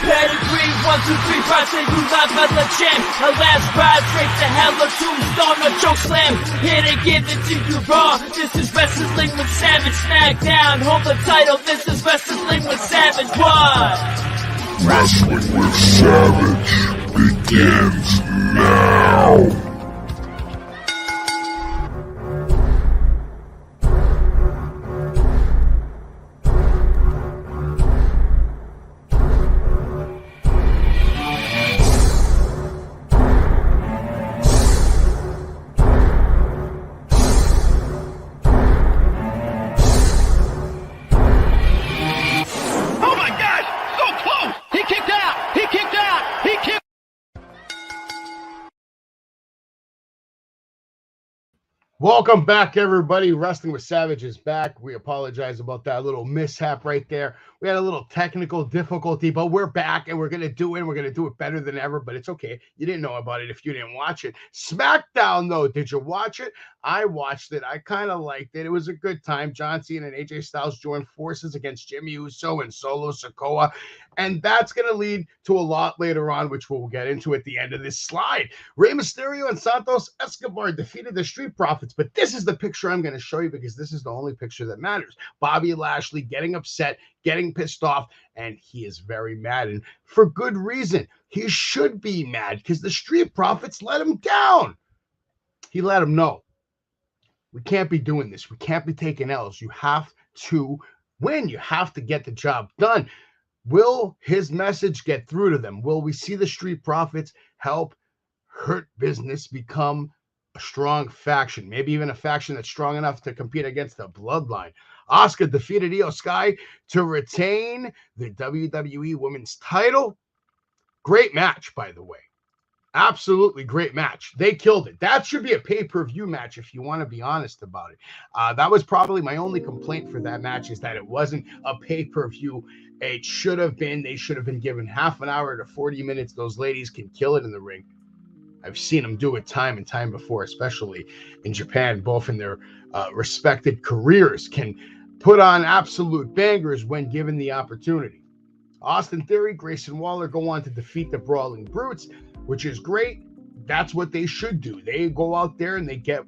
Pedigree, 1, 2, 3, project, who's not but the champ. A last ride, straight to hell, a tombstone, a choke slam. Here to give it to you raw. This is Wrestling with Savage. Smackdown, hold the title. This is Wrestling with Savage. What? Wrestling with Savage begins now. Welcome back, everybody. Wrestling with Savage is back. We apologize about that little mishap right there. We had a little technical difficulty, but we're back and we're going to do it. We're going to do it better than ever, but it's okay. You didn't know about it if you didn't watch it. SmackDown, though, did you watch it? I watched it. I kind of liked it. It was a good time. John Cena and AJ Styles joined forces against Jimmy Uso and Solo Sikoa, and that's going to lead to a lot later on, which we'll get into at the end of this slide. Rey Mysterio and Santos Escobar defeated the Street Profits, but this is the picture I'm going to show you because this is the only picture that matters. Bobby Lashley getting upset, getting pissed off, and he is very mad, and for good reason. He should be mad because the Street Profits let him down. He let him know, we can't be doing this. We can't be taking L's. You have to win. You have to get the job done. Will his message get through to them? Will we see the Street Profits help Hurt Business become a strong faction? Maybe even a faction that's strong enough to compete against the Bloodline. Asuka defeated Io Sky to retain the WWE Women's title. Great match, by the way. Absolutely great match. They killed it. That should be a pay-per-view match if you want to be honest about it. That was probably my only complaint for that match, is that it wasn't a pay-per-view. It should have been. They should have been given half an hour to 40 minutes. Those ladies can kill it in the ring. I've seen them do it time and time before, especially in Japan, both in their respected careers, can put on absolute bangers when given the opportunity. Austin Theory, Grayson Waller go on to defeat the Brawling Brutes, which is great. That's what they should do. They go out there and they get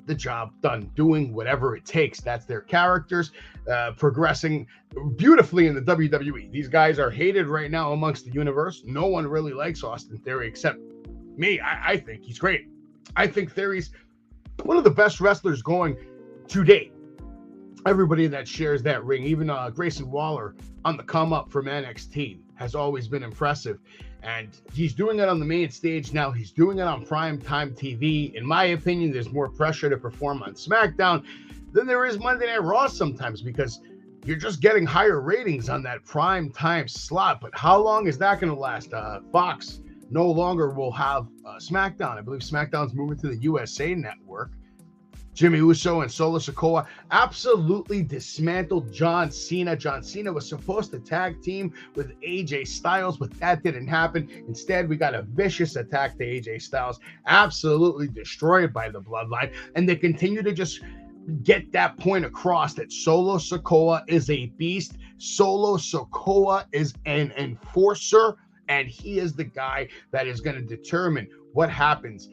the job done, doing whatever it takes. That's their characters, progressing beautifully in the WWE. These guys are hated right now amongst the universe. No one really likes Austin Theory except me. I think he's great. I think Theory's one of the best wrestlers going to date. Everybody that shares that ring, even Grayson Waller on the come up from NXT, has always been impressive. And he's doing it on the main stage now. He's doing it on primetime TV. In my opinion, there's more pressure to perform on SmackDown than there is Monday Night Raw sometimes, because you're just getting higher ratings on that primetime slot. But how long is that going to last? Fox no longer will have SmackDown. I believe SmackDown's moving to the USA Network. Jimmy Uso and Solo Sikoa absolutely dismantled John Cena. John Cena was supposed to tag team with AJ Styles, but that didn't happen. Instead, we got a vicious attack to AJ Styles, absolutely destroyed by the Bloodline. And they continue to just get that point across that Solo Sikoa is a beast. Solo Sikoa is an enforcer, and he is the guy that is going to determine what happens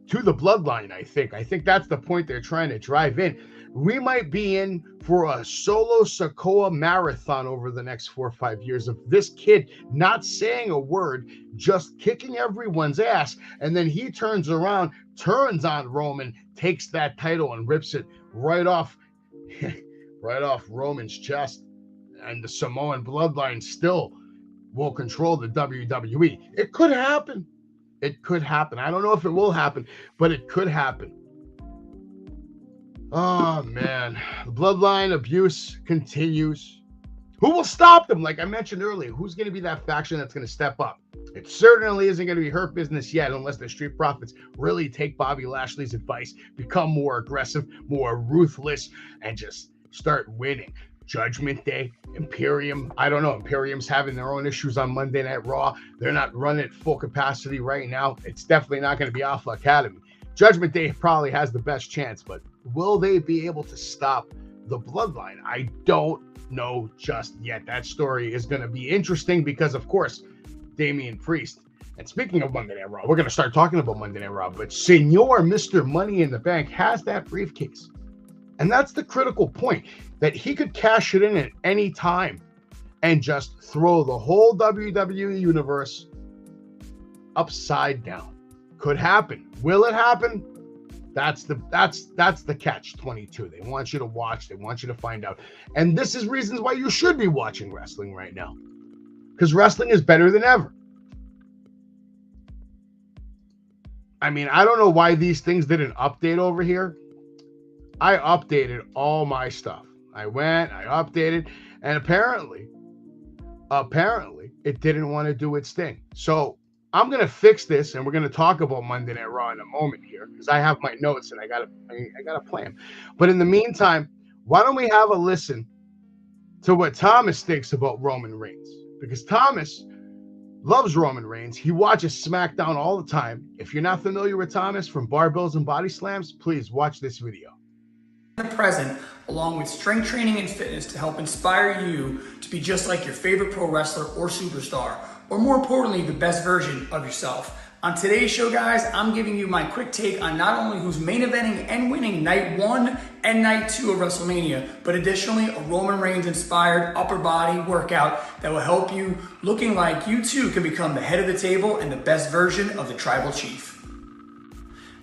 to the Bloodline. I think that's the point they're trying to drive in. We might be in for a Solo Sikoa marathon over the next 4 or 5 years of this kid not saying a word, just kicking everyone's ass, and then he turns around, turns on Roman, takes that title and rips it right off Roman's chest, and the Samoan Bloodline still will control the WWE. It could happen. It could happen. I don't know if it will happen, but it could happen. Oh, man. The Bloodline abuse continues. Who will stop them? Like I mentioned earlier, who's going to be that faction that's going to step up? It certainly isn't going to be Hurt Business yet, unless the Street Profits really take Bobby Lashley's advice, become more aggressive, more ruthless, and just start winning. Judgment Day, Imperium. I don't know. Imperium's having their own issues on Monday Night Raw. They're not running at full capacity right now. It's definitely not going to be Alpha Academy. Judgment Day probably has the best chance, but will they be able to stop the Bloodline? I don't know just yet. That story is going to be interesting because, of course, Damian Priest. And speaking of Monday Night Raw, we're going to start talking about Monday Night Raw, but Senor Mr. Money in the Bank has that briefcase. And that's the critical point, that he could cash it in at any time and just throw the whole WWE universe upside down. Could happen. Will it happen? That's the catch 22. They want you to watch. They want you to find out. And this is reasons why you should be watching wrestling right now. Because wrestling is better than ever. I mean, I don't know why these things didn't update over here. I updated all my stuff. I went, I updated, and apparently, it didn't want to do its thing. So I'm going to fix this, and we're going to talk about Monday Night Raw in a moment here, because I have my notes, and I got to play them. But in the meantime, why don't we have a listen to what Thomas thinks about Roman Reigns? Because Thomas loves Roman Reigns. He watches SmackDown all the time. If you're not familiar with Thomas from Barbells and Body Slams, please watch this video. Present, along with strength training and fitness to help inspire you to be just like your favorite pro wrestler or superstar, or more importantly, the best version of yourself. On today's show, guys, I'm giving you my quick take on not only who's main eventing and winning night 1 and night 2 of WrestleMania, but additionally a Roman Reigns inspired upper body workout that will help you looking like you too can become the head of the table and the best version of the Tribal Chief.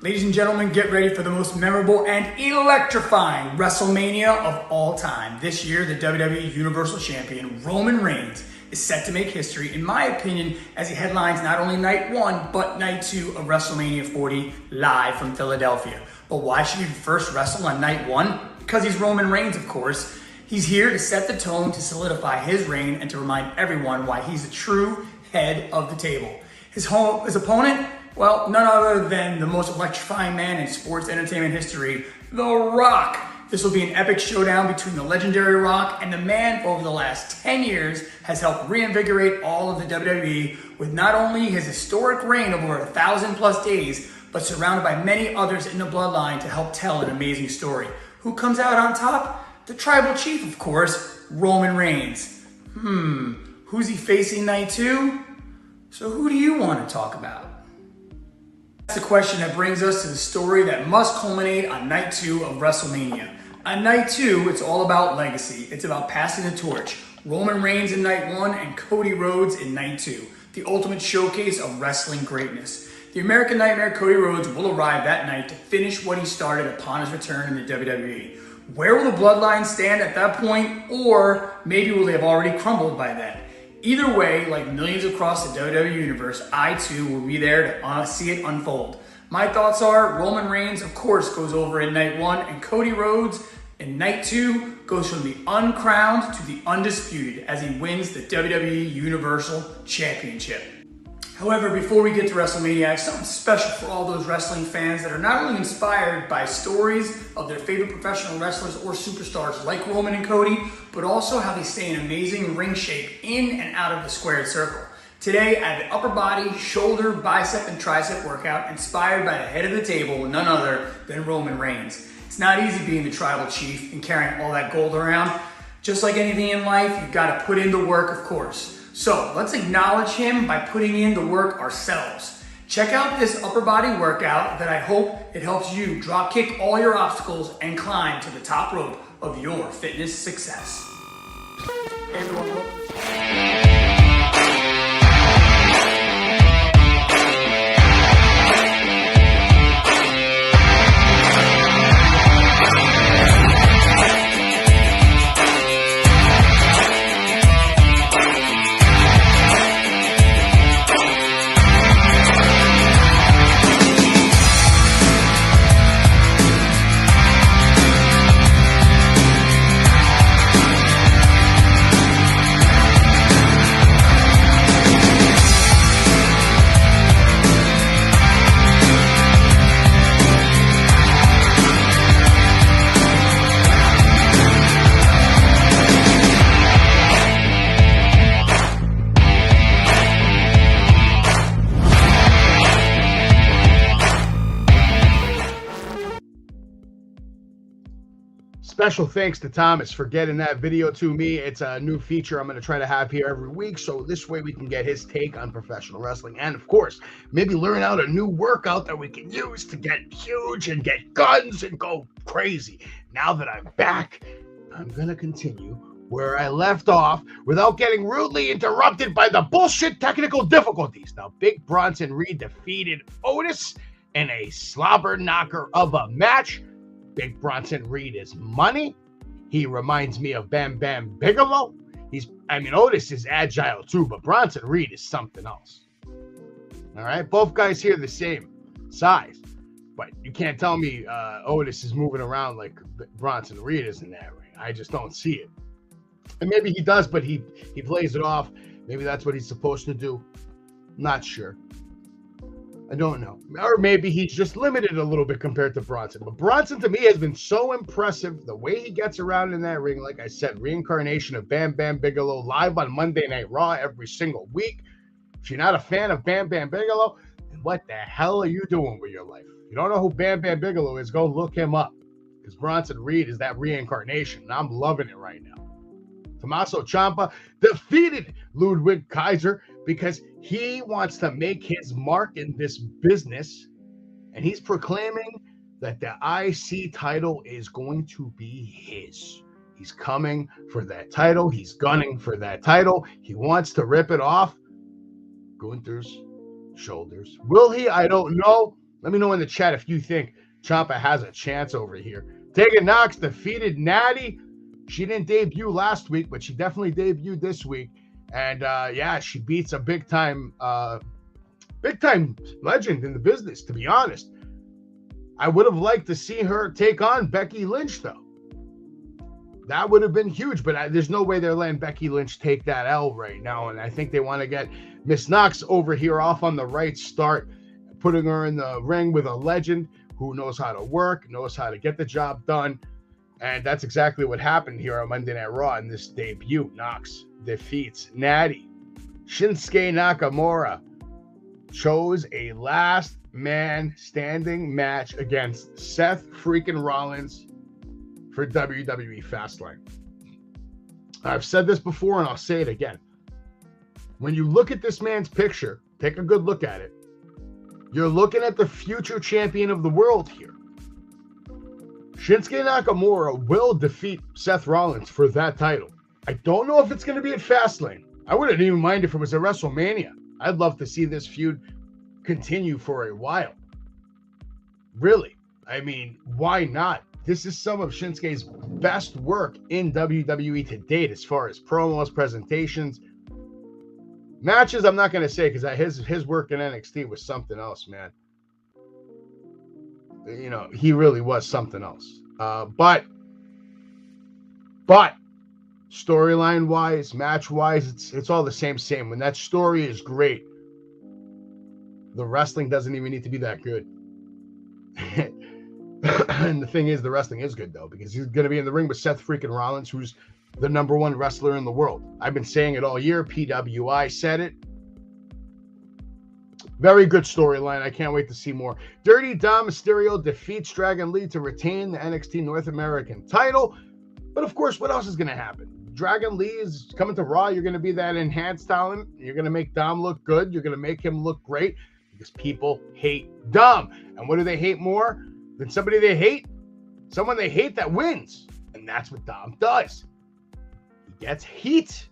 Ladies and gentlemen, get ready for the most memorable and electrifying WrestleMania of all time. This year, the WWE Universal Champion, Roman Reigns, is set to make history, in my opinion, as he headlines not only night 1, but night 2 of WrestleMania 40 live from Philadelphia. But why should he first wrestle on night 1? Because he's Roman Reigns, of course. He's here to set the tone, to solidify his reign, and to remind everyone why he's the true head of the table. His opponent? Well, none other than the most electrifying man in sports entertainment history, The Rock. This will be an epic showdown between the legendary Rock and the man who over the last 10 years has helped reinvigorate all of the WWE with not only his historic reign of over 1,000+ days, but surrounded by many others in the bloodline to help tell an amazing story. Who comes out on top? The Tribal Chief, of course, Roman Reigns. Who's he facing night 2? So who do you want to talk about? That's the question that brings us to the story that must culminate on night 2 of WrestleMania. On night 2, it's all about legacy. It's about passing the torch. Roman Reigns in night 1 and Cody Rhodes in night 2. The ultimate showcase of wrestling greatness. The American Nightmare Cody Rhodes will arrive that night to finish what he started upon his return in the WWE. Where will the bloodline stand at that point? Or maybe will they have already crumbled by then? Either way, like millions across the WWE Universe, I too will be there to see it unfold. My thoughts are Roman Reigns, of course, goes over in night 1, and Cody Rhodes in night 2 goes from the uncrowned to the undisputed as he wins the WWE Universal Championship. However, before we get to WrestleMania, I have something special for all those wrestling fans that are not only inspired by stories of their favorite professional wrestlers or superstars like Roman and Cody, but also how they stay in amazing ring shape in and out of the squared circle. Today, I have an upper body, shoulder, bicep, and tricep workout inspired by the head of the table, none other than Roman Reigns. It's not easy being the Tribal Chief and carrying all that gold around. Just like anything in life, you've got to put in the work, of course. So let's acknowledge him by putting in the work ourselves. Check out this upper body workout that I hope it helps you drop kick all your obstacles and climb to the top rope of your fitness success. Hey everyone. Special thanks to Thomas for getting that video to me. It's a new feature I'm going to try to have here every week, so this way we can get his take on professional wrestling, and of course, maybe learn out a new workout that we can use to get huge and get guns and go crazy. Now that I'm back, I'm going to continue where I left off without getting rudely interrupted by the bullshit technical difficulties. Now, Big Bronson Reed defeated Otis in a slobber knocker of a match. Big Bronson Reed is money. He reminds me of Bam Bam Bigelow. Otis is agile too, but Bronson Reed is something else. All right, both guys here the same size, but you can't tell me Otis is moving around like Bronson Reed is in that ring. I just don't see it. And maybe he does, but he plays it off. Maybe that's what he's supposed to do. Not sure. I don't know. Or maybe he's just limited a little bit compared to Bronson. But Bronson, to me, has been so impressive. The way he gets around in that ring, like I said, reincarnation of Bam Bam Bigelow, live on Monday Night Raw every single week. If you're not a fan of Bam Bam Bigelow, then what the hell are you doing with your life? If you don't know who Bam Bam Bigelow is, go look him up. Because Bronson Reed is that reincarnation, and I'm loving it right now. Tommaso Ciampa defeated Ludwig Kaiser because he wants to make his mark in this business, and he's proclaiming that the IC title is going to be his. He's coming for that title. He's gunning for that title. He wants to rip it off Gunther's shoulders. Will he? I don't know. Let me know in the chat if you think Ciampa has a chance over here. Tegan Knox defeated Natty. She didn't debut last week, but she definitely debuted this week. And she beats a big time legend in the business, to be honest. I would have liked to see her take on Becky Lynch, though. That would have been huge, but there's no way they're letting Becky Lynch take that L right now. And I think they want to get Miss Knox over here off on the right start, putting her in the ring with a legend who knows how to work, knows how to get the job done. And that's exactly what happened here on Monday Night Raw in this debut. Knox defeats Natty. Shinsuke Nakamura chose a last man standing match against Seth freaking Rollins for WWE Fastlane. I've said this before and I'll say it again. When you look at this man's picture, take a good look at it. You're looking at the future champion of the world here. Shinsuke Nakamura will defeat Seth Rollins for that title. I don't know if it's going to be at Fastlane. I wouldn't even mind if it was at WrestleMania. I'd love to see this feud continue for a while. Really. I mean, why not? This is some of Shinsuke's best work in WWE to date as far as promos, presentations. Matches, I'm not going to say because his work in NXT was something else, man. You know, he really was something else. But storyline wise, match wise, it's all the same. When that story is great, the wrestling doesn't even need to be that good. And the thing is, the wrestling is good though, because he's going to be in the ring with Seth freaking Rollins, who's the #1 wrestler in the world. I've been saying it all year. PWI said it. Very good storyline. I can't wait to see more. Dirty Dom Mysterio defeats Dragon Lee to retain the NXT North American title. But of course, what else is going to happen? Dragon Lee is coming to Raw. You're going to be that enhanced talent. You're going to make Dom look good. You're going to make him look great because people hate Dom. And what do they hate more than somebody they hate? Someone they hate that wins. And that's what Dom does. He gets heat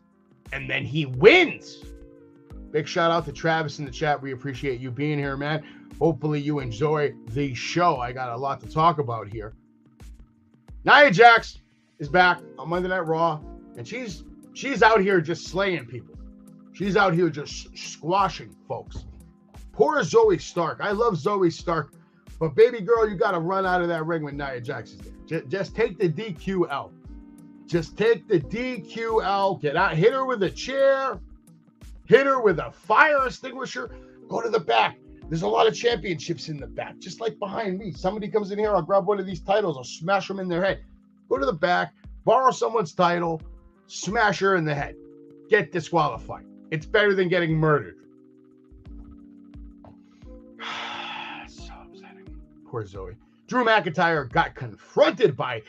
and then he wins. Big shout out to Travis in the chat. We appreciate you being here, man. Hopefully you enjoy the show. I got a lot to talk about here. Nia Jax is back on Monday Night Raw, and she's out here just slaying people. She's out here just squashing folks. Poor Zoe Stark. I love Zoe Stark, but baby girl, you got to run out of that ring when Nia Jax is there. Just take the DQL. Just take the DQL. Get out. Hit her with a chair. Hit her with a fire extinguisher. Go to the back. There's a lot of championships in the back, just like behind me. Somebody comes in here, I'll grab one of these titles, I'll smash them in their head. Go to the back, borrow someone's title, smash her in the head. Get disqualified. It's better than getting murdered. So upsetting. Poor Zoe. Drew McIntyre got confronted by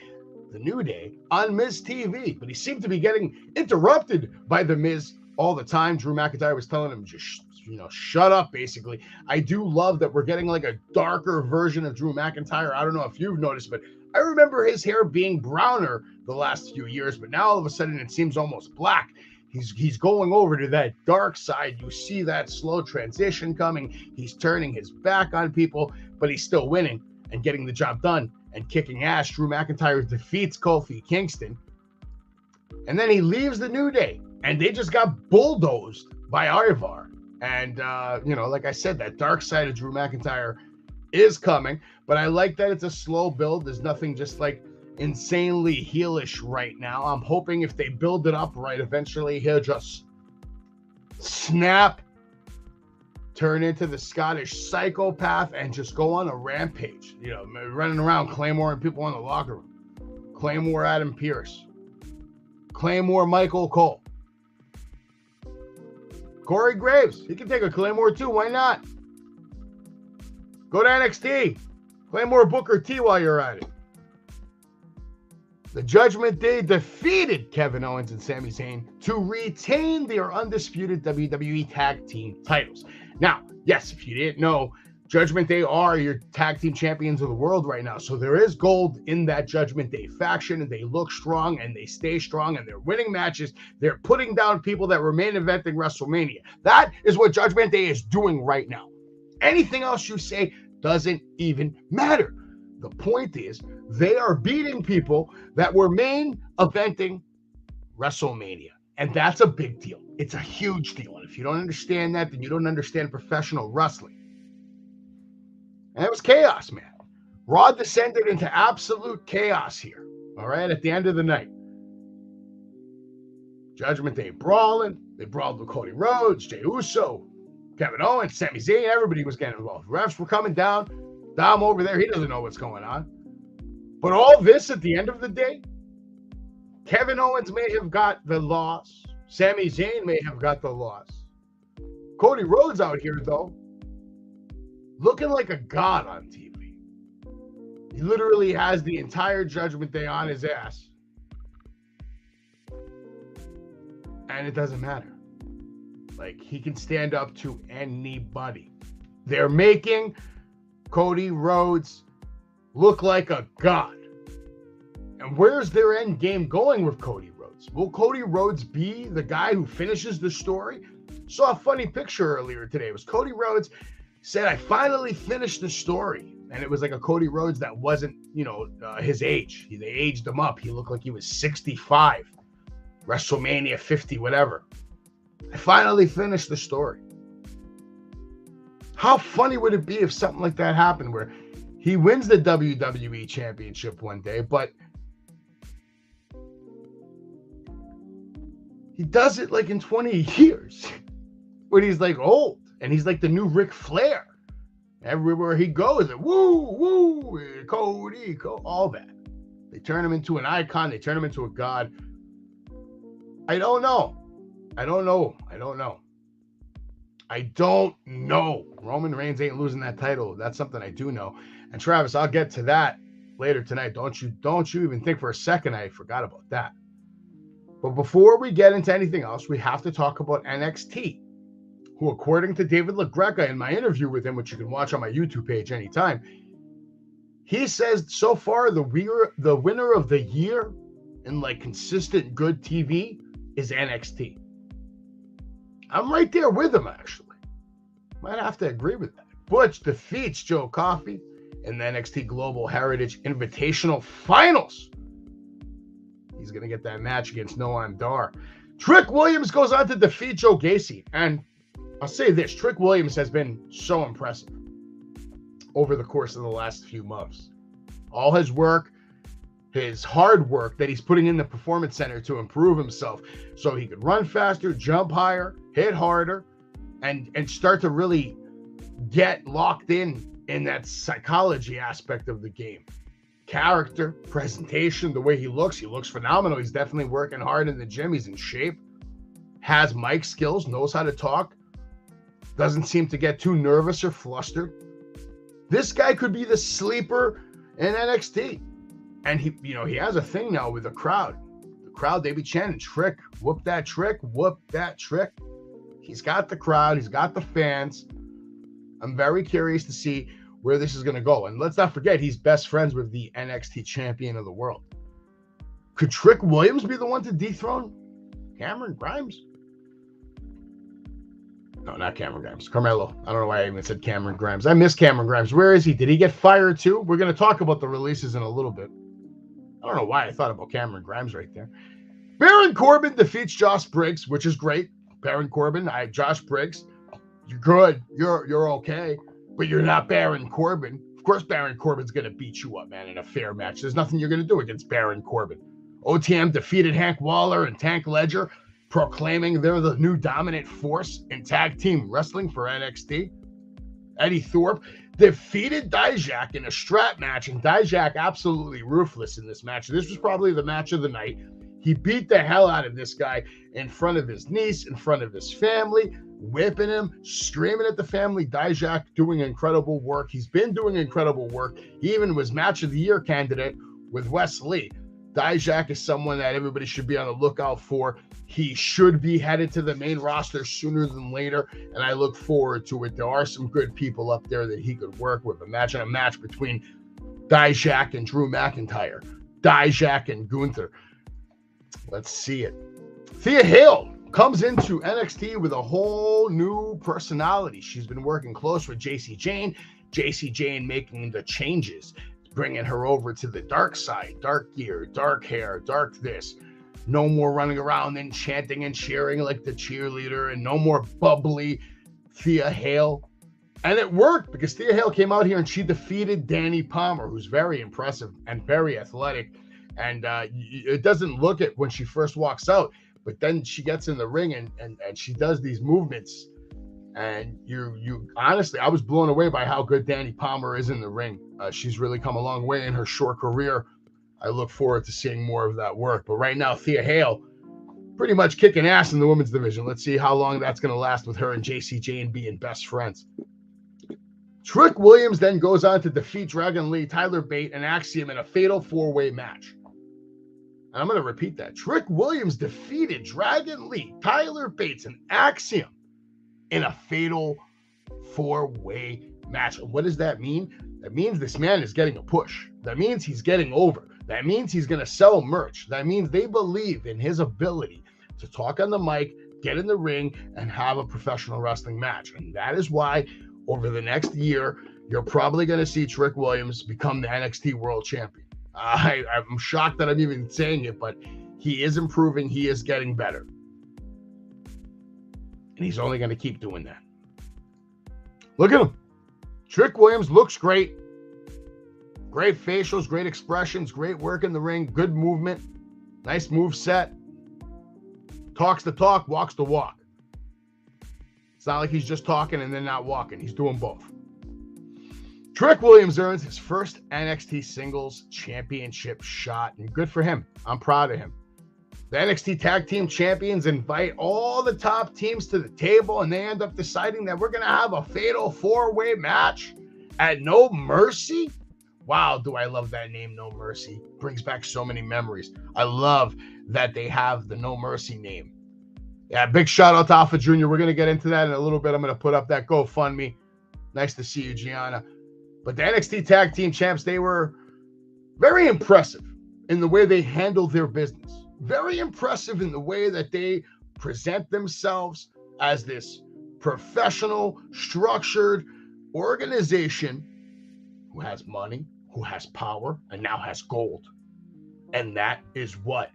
The New Day on Miz TV, but he seemed to be getting interrupted by The Miz all the time. Drew McIntyre was telling him, just, shut up, basically. I do love that we're getting like a darker version of Drew McIntyre. I don't know if you've noticed, but I remember his hair being browner the last few years, but now all of a sudden it seems almost black. He's going over to that dark side. You see that slow transition coming. He's turning his back on people, but he's still winning and getting the job done and kicking ass. Drew McIntyre defeats Kofi Kingston. And then he leaves the New Day, and they just got bulldozed by Ivar. And, like I said, that dark side of Drew McIntyre is coming, but I like that it's a slow build. There's nothing just like insanely heelish right now. I'm hoping if they build it up right, eventually he'll just snap, turn into the Scottish psychopath, and just go on a rampage, running around Claymore people in the locker room. Claymore Adam Pearce. Claymore Michael Cole. Corey Graves. He can take a Claymore too. Why not? Go to NXT. Claymore Booker T while you're at it. The Judgment Day defeated Kevin Owens and Sami Zayn to retain their undisputed WWE Tag Team titles. Now, yes, if you didn't know, Judgment Day are your tag team champions of the world right now. So there is gold in that Judgment Day faction, and they look strong and they stay strong and they're winning matches. They're putting down people that were main eventing WrestleMania. That is what Judgment Day is doing right now. Anything else you say doesn't even matter. The point is, they are beating people that were main eventing WrestleMania. And that's a big deal. It's a huge deal. And if you don't understand that, then you don't understand professional wrestling. And it was chaos, man. Raw descended into absolute chaos here. All right, at the end of the night. Judgment Day brawling. They brawled with Cody Rhodes, Jey Uso, Kevin Owens, Sami Zayn. Everybody was getting involved. Refs were coming down. Dom over there, he doesn't know what's going on. But all this at the end of the day, Kevin Owens may have got the loss. Sami Zayn may have got the loss. Cody Rhodes out here, though, looking like a god on TV. He literally has the entire Judgment Day on his ass. And it doesn't matter. Like, he can stand up to anybody. They're making Cody Rhodes look like a god. And where's their end game going with Cody Rhodes? Will Cody Rhodes be the guy who finishes the story? Saw a funny picture earlier today. It was Cody Rhodes said, I finally finished the story. And it was like a Cody Rhodes that wasn't, his age. They aged him up. He looked like he was 65, WrestleMania 50, whatever. I finally finished the story. How funny would it be if something like that happened where he wins the WWE Championship one day, but he does it like in 20 years when he's like old and he's like the new Ric Flair. Everywhere he goes, woo, woo, Cody, all that. They turn him into an icon. They turn him into a god. I don't know. Roman Reigns ain't losing that title. That's something I do know. And Travis, I'll get to that later tonight. Don't you even think for a second I forgot about that. But before we get into anything else, we have to talk about NXT, who, according to David LaGreca in my interview with him, which you can watch on my YouTube page anytime, he says so far the winner of the year in like consistent good TV is NXT. I'm right there with him, actually. Might have to agree with that. Butch defeats Joe Coffey in the NXT Global Heritage Invitational Finals. He's going to get that match against Noam Dar. Trick Williams goes on to defeat Joe Gacy. And I'll say this, Trick Williams has been so impressive over the course of the last few months. All his work, his hard work that he's putting in the Performance Center to improve himself so he could run faster, jump higher, hit harder, and start to really get locked in that psychology aspect of the game. Character, presentation, the way he looks phenomenal. He's definitely working hard in the gym. He's in shape, has mic skills, knows how to talk, doesn't seem to get too nervous or flustered. This guy could be the sleeper in NXT. And he has a thing now with the crowd. The crowd, they be chanting, trick, whoop that trick, whoop that trick. He's got the crowd, he's got the fans. I'm very curious to see where this is going to go. And let's not forget, he's best friends with the NXT champion of the world. Could Trick Williams be the one to dethrone Cameron Grimes? No, not Cameron Grimes. Carmelo. I don't know why I even said Cameron Grimes. I miss Cameron Grimes. Where is he? Did he get fired too? We're going to talk about the releases in a little bit. I don't know why I thought about Cameron Grimes right there. Baron Corbin defeats Josh Briggs, which is great. Baron Corbin, Josh Briggs, you're good. You're okay, but you're not Baron Corbin. Of course, Baron Corbin's going to beat you up, man, in a fair match. There's nothing you're going to do against Baron Corbin. OTM defeated Hank Waller and Tank Ledger, proclaiming they're the new dominant force in tag team wrestling for NXT. Eddie Thorpe defeated Dijak in a strap match, and Dijak absolutely ruthless in this match. This was probably the match of the night. He beat the hell out of this guy in front of his niece, in front of his family, whipping him, screaming at the family. Dijak doing incredible work. He's been doing incredible work. He even was match of the year candidate with Wes Lee. Dijak is someone that everybody should be on the lookout for. He should be headed to the main roster sooner than later, and I look forward to it. There are some good people up there that he could work with. Imagine a match between Dijak and Drew McIntyre, Dijak and Gunther. Let's see it. Thea Hale comes into NXT with a whole new personality. She's been working close with JC Jane. JC Jane making the changes, bringing her over to the dark side, dark gear, dark hair, dark this. No more running around and chanting and cheering like the cheerleader, and no more bubbly Thea Hale. And it worked because Thea Hale came out here and she defeated Danny Palmer, who's very impressive and very athletic. And it doesn't look it when she first walks out, but then she gets in the ring and she does these movements. And you honestly, I was blown away by how good Danny Palmer is in the ring. She's really come a long way in her short career. I look forward to seeing more of that work. But right now, Thea Hale pretty much kicking ass in the women's division. Let's see how long that's going to last with her and JC Jane being best friends. Trick Williams then goes on to defeat Dragon Lee, Tyler Bate, and Axiom in a fatal four-way match. And I'm going to repeat that. Trick Williams defeated Dragon Lee, Tyler Bates, and Axiom in a fatal four-way match. What does that mean? That means this man is getting a push. That means he's getting over. That means he's going to sell merch. That means they believe in his ability to talk on the mic, get in the ring, and have a professional wrestling match. And that is why over the next year, you're probably going to see Trick Williams become the NXT World Champion. I'm shocked that I'm even saying it, but he is improving. He is getting better. And he's only going to keep doing that. Look at him. Trick Williams looks great. Great facials, great expressions, great work in the ring, good movement, nice move set. Talks the talk, walks the walk. It's not like he's just talking and then not walking. He's doing both. Trick Williams earns his first NXT Singles Championship shot, and good for him. I'm proud of him. The NXT Tag Team Champions invite all the top teams to the table, and they end up deciding that we're going to have a fatal four-way match at No Mercy. Wow, do I love that name, No Mercy. Brings back so many memories. I love that they have the No Mercy name. Yeah, big shout out to Alpha Jr. We're going to get into that in a little bit. I'm going to put up that GoFundMe. Nice to see you, Gianna. But the NXT Tag Team Champs, they were very impressive in the way they handled their business. Very impressive in the way that they present themselves as this professional, structured organization who has money, who has power, and now has gold. And that is what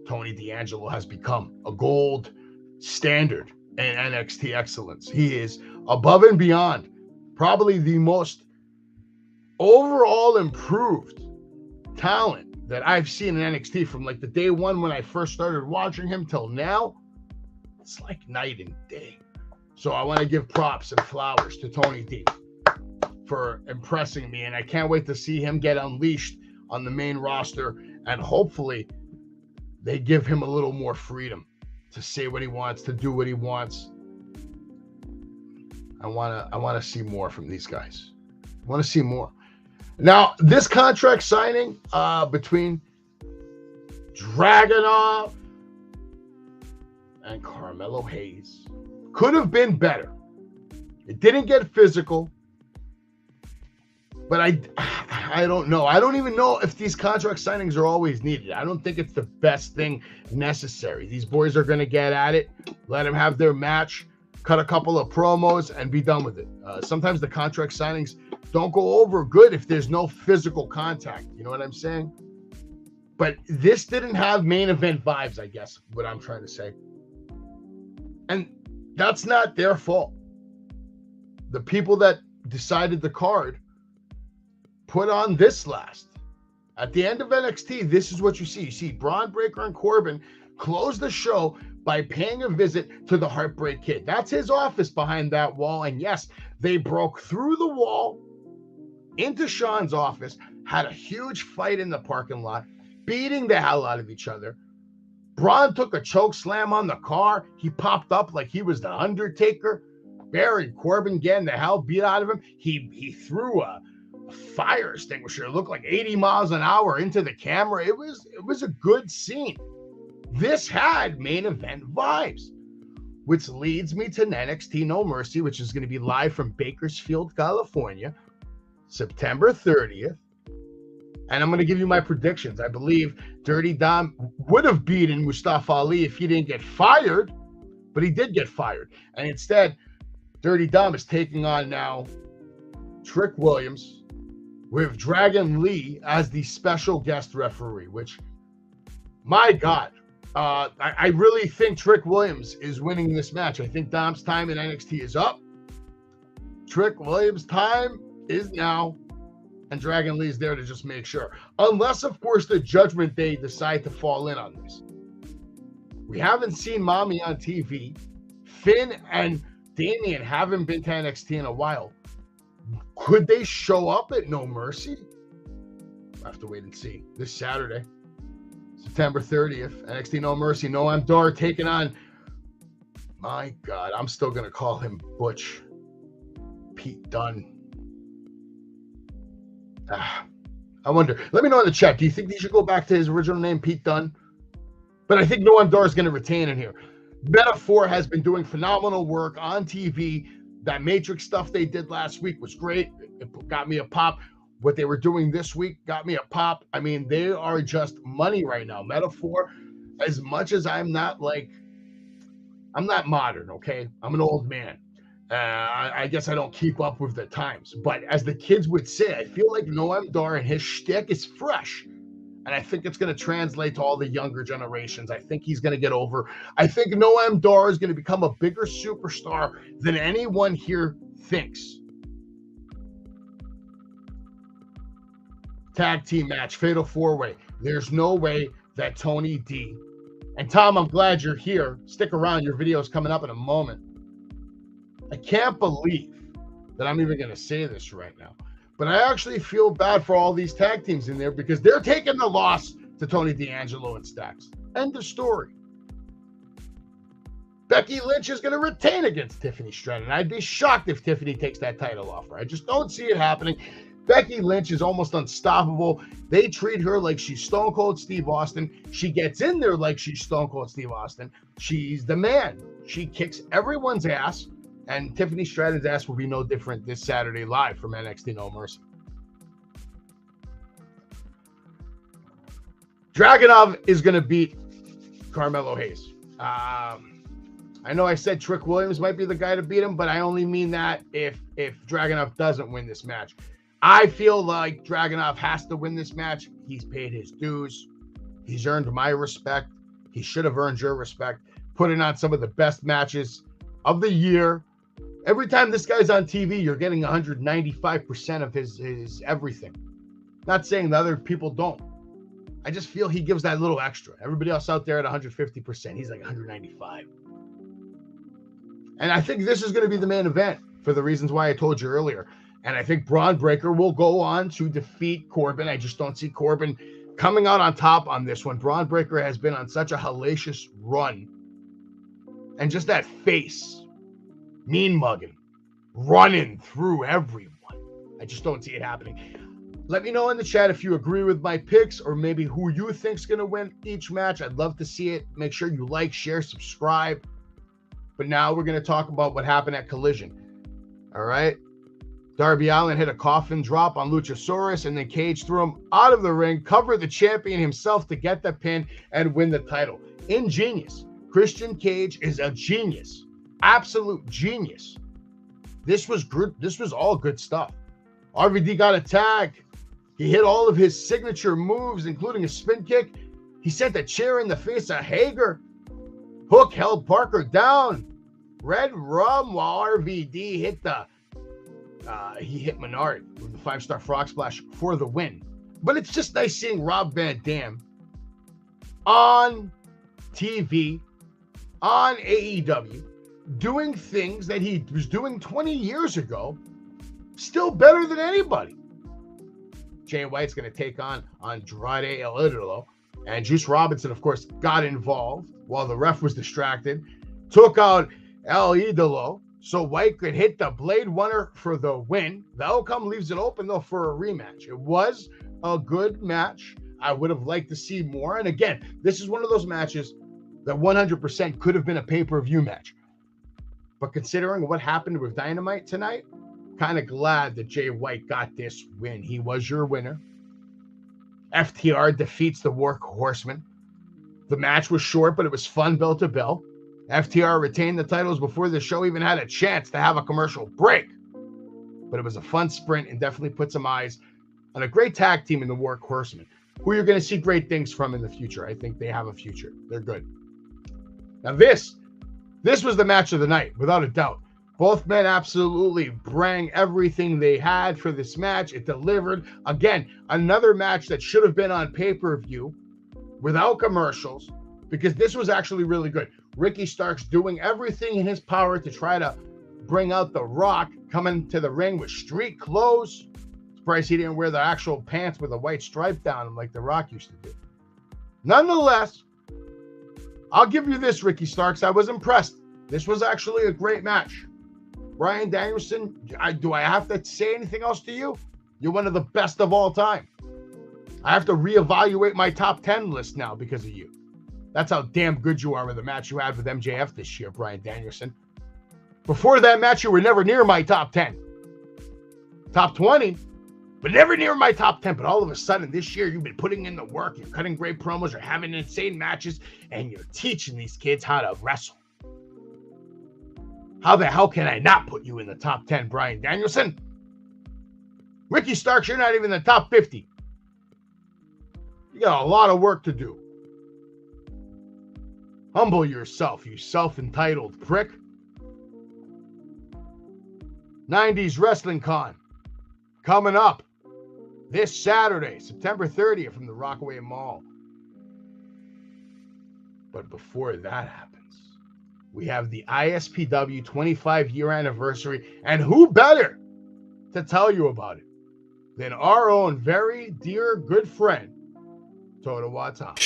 Tony D'Angelo has become, a gold standard in NXT excellence. He is above and beyond, probably the most overall improved talent that I've seen in NXT from like the day one when I first started watching him till now. It's like night and day. So I want to give props and flowers to Tony D for impressing me, and I can't wait to see him get unleashed on the main roster, and hopefully they give him a little more freedom to say what he wants, to do what he wants. I want to see more from these guys. I want to see more. Now, this contract signing between Dragunov and Carmelo Hayes could have been better. It didn't get physical, but I don't know. I don't even know if these contract signings are always needed. I don't think it's the best thing necessary. These boys are going to get at it, let them have their match, cut a couple of promos, and be done with it. Sometimes the contract signings don't go over good if there's no physical contact. You know what I'm saying? But this didn't have main event vibes, I guess, what I'm trying to say. And that's not their fault. The people that decided the card put on this last. At the end of NXT, this is what you see. You see Braun Breaker and Corbin close the show by paying a visit to the Heartbreak Kid. That's his office behind that wall. And yes, they broke through the wall into Sean's office, had a huge fight in the parking lot, beating the hell out of each other. Braun took a choke slam on the car. He popped up like he was the Undertaker. Buried Corbin getting the hell beat out of him. He threw a fire extinguisher. It looked like 80 miles an hour into the camera. It was a good scene. This had main event vibes, which leads me to NXT No Mercy, which is going to be live from Bakersfield, California, September 30th. And I'm going to give you my predictions. I believe Dirty Dom would have beaten Mustafa Ali if he didn't get fired, but he did get fired. And instead, Dirty Dom is taking on now Trick Williams with Dragon Lee as the special guest referee, which, my God, I really think Trick Williams is winning this match. I think Dom's time in NXT is up. Trick Williams' time is now, and Dragon Lee's there to just make sure. Unless, of course, the Judgment Day decide to fall in on this. We haven't seen Mommy on TV. Finn and Damian haven't been to NXT in a while. Could they show up at No Mercy? We'll have to wait and see. This Saturday, September 30th, NXT No Mercy. Noam Dar taking on, my God, I'm still going to call him Butch. Pete Dunne. I wonder. Let me know in the chat. Do you think he should go back to his original name, Pete Dunne? But I think Noam Dar is going to retain in here. Metaphor has been doing phenomenal work on TV. That Matrix stuff they did last week was great. It got me a pop. What they were doing this week got me a pop. I mean, they are just money right now. Metaphor, as much as I'm not modern, okay? I'm an old man. I guess I don't keep up with the times. But as the kids would say, I feel like Noam Dar and his shtick is fresh. And I think it's going to translate to all the younger generations. I think he's going to get over. I think Noam Dar is going to become a bigger superstar than anyone here thinks. Tag team match, fatal four-way. There's no way that Tony D. And Tom, I'm glad you're here. Stick around. Your video is coming up in a moment. I can't believe that I'm even going to say this right now. But I actually feel bad for all these tag teams in there because they're taking the loss to Tony D'Angelo and Stacks. End of story. Becky Lynch is going to retain against Tiffany Stratton. I'd be shocked if Tiffany takes that title off her. I just don't see it happening. Becky Lynch is almost unstoppable. They treat her like she's Stone Cold Steve Austin. She gets in there like she's Stone Cold Steve Austin. She's the man. She kicks everyone's ass. And Tiffany Stratton's ass will be no different this Saturday live from NXT No Mercy. Dragunov is going to beat Carmelo Hayes. I know I said Trick Williams might be the guy to beat him, but I only mean that if Dragunov doesn't win this match. I feel like Dragunov has to win this match. He's paid his dues. He's earned my respect. He should have earned your respect. Putting on some of the best matches of the year. Every time this guy's on TV, you're getting 195% of his everything. Not saying the other people don't. I just feel he gives that little extra. Everybody else out there at 150%. He's like 195. And I think this is going to be the main event for the reasons why I told you earlier. And I think Braun Breaker will go on to defeat Corbin. I just don't see Corbin coming out on top on this one. Braun Breaker has been on such a hellacious run. And just that face. Mean mugging, running through everyone. I just don't see it happening. Let me know in the chat if you agree with my picks or maybe who you think's going to win each match. I'd love to see it. Make sure you like, share, subscribe. But now we're going to talk about what happened at Collision. All right. Darby Allin hit a coffin drop on Luchasaurus, and then Cage threw him out of the ring, covered the champion himself to get the pin and win the title. Ingenious. Christian Cage is a genius. Absolute genius. This was good. This was all good stuff. RVD got a tag. He hit all of his signature moves, including a spin kick. He sent a chair in the face of Hager. Hook held Parker down. Red Rum while RVD hit he hit Menard with the 5-star frog splash for the win. But it's just nice seeing Rob Van Dam on TV, on AEW, doing things that he was doing 20 years ago, still better than anybody. Jay White's going to take on Andrade El Idolo, and Juice Robinson, of course, got involved while the ref was distracted, took out El Idolo so White could hit the Blade Runner for the win. The outcome leaves it open, though, for a rematch. It was a good match. I would have liked to see more. And again, this is one of those matches that 100% could have been a pay-per-view match. But considering what happened with Dynamite tonight, kind of glad that Jay White got this win. He was your winner. FTR defeats the Workhorsemen. The match was short, but it was fun bell to bell. FTR retained the titles before the show even had a chance to have a commercial break. But it was a fun sprint and definitely put some eyes on a great tag team in the Workhorsemen, who you're going to see great things from in the future. I think they have a future. They're good. Now this was the match of the night, without a doubt. Both men absolutely bring everything they had for this match. It delivered. Again, another match that should have been on pay-per-view without commercials, because this was actually really good. Ricky Starks doing everything in his power to try to bring out The Rock, coming to the ring with street clothes. Surprised he didn't wear the actual pants with a white stripe down them like The Rock used to do. Nonetheless, I'll give you this, Ricky Starks. I was impressed. This was actually a great match. Bryan Danielson, do I have to say anything else to you? You're one of the best of all time. I have to reevaluate my top 10 list now because of you. That's how damn good you are with the match you had with MJF this year, Bryan Danielson. Before that match, you were never near my top 10. Top 20, but never near my top 10. But all of a sudden, this year, you've been putting in the work. You're cutting great promos. You're having insane matches. And you're teaching these kids how to wrestle. How the hell can I not put you in the top 10, Bryan Danielson? Ricky Starks, you're not even in the top 50. You got a lot of work to do. Humble yourself, you self-entitled prick. 90s Wrestling Con coming up this Saturday, September 30th from the Rockaway Mall. But before that happens, we have the ISPW 25-year anniversary, and who better to tell you about it than our own very dear good friend, Toto Watanabe.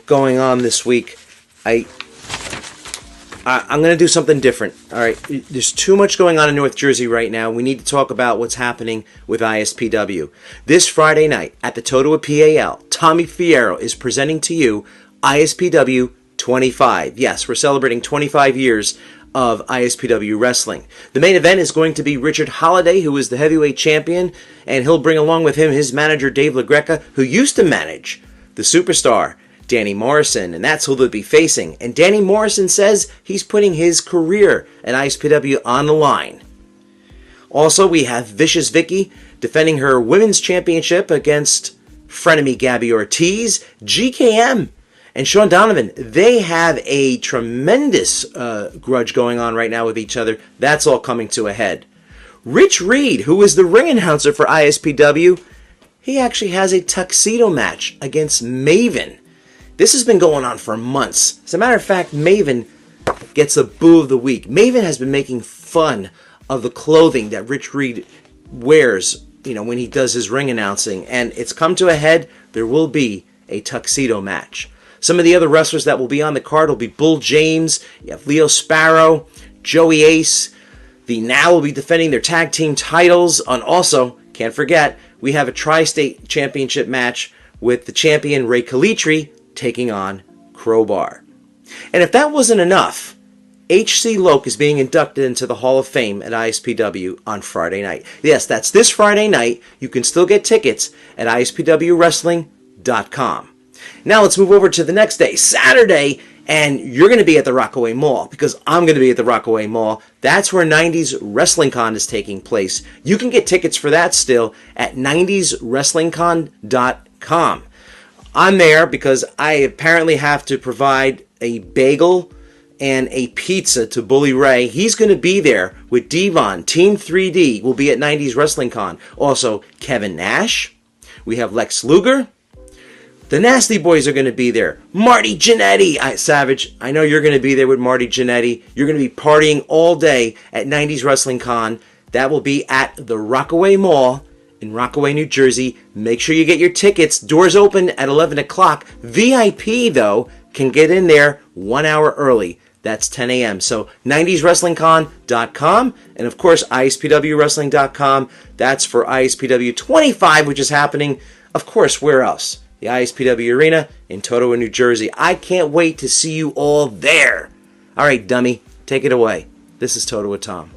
Going on this week, I'm going to do something different. All right, there's too much going on in North Jersey right now. We need to talk about what's happening with ISPW. This Friday night at the Toto at PAL, Tommy Fierro is presenting to you ISPW 25. Yes, we're celebrating 25 years of ISPW wrestling. The main event is going to be Richard Holiday, who is the heavyweight champion, and he'll bring along with him his manager Dave LaGreca, who used to manage the superstar Danny Morrison, and that's who they'll be facing. And Danny Morrison says he's putting his career at ISPW on the line. Also, we have Vicious Vicky defending her women's championship against frenemy Gabby Ortiz. GKM and Sean Donovan, they have a tremendous grudge going on right now with each other. That's all coming to a head. Rich Reed, who is the ring announcer for ISPW, he actually has a tuxedo match against Maven. This has been going on for months. As a matter of fact, Maven gets a boo of the week. Maven has been making fun of the clothing that Rich Reed wears, when he does his ring announcing. And it's come to a head. There will be a tuxedo match. Some of the other wrestlers that will be on the card will be Bull James. You have Leo Sparrow, Joey Ace. The Now will be defending their tag team titles. And also, can't forget, we have a Tri-State Championship match with the champion Ray Kalitri taking on Crowbar. And if that wasn't enough, H.C. Loke is being inducted into the Hall of Fame at ISPW on Friday night. Yes, that's this Friday night. You can still get tickets at ispwwrestling.com. Now let's move over to the next day, Saturday, and you're going to be at the Rockaway Mall because I'm going to be at the Rockaway Mall. That's where 90s Wrestling Con is taking place. You can get tickets for that still at 90swrestlingcon.com. I'm there because I apparently have to provide a bagel and a pizza to Bully Ray. He's going to be there with Devon. Team 3D will be at 90s Wrestling Con. Also, Kevin Nash. We have Lex Luger. The Nasty Boys are going to be there. Marty Jannetty. Savage, I know you're going to be there with Marty Jannetty. You're going to be partying all day at 90s Wrestling Con. That will be at the Rockaway Mall in Rockaway, New Jersey. Make sure you get your tickets. Doors open at 11 o'clock. VIP, though, can get in there 1 hour early. That's 10 a.m. So 90swrestlingcon.com and, of course, ispwwrestling.com. That's for ISPW 25, which is happening, of course, where else? The ISPW Arena in Totowa, New Jersey. I can't wait to see you all there. All right, dummy, take it away. This is Totowa Tom.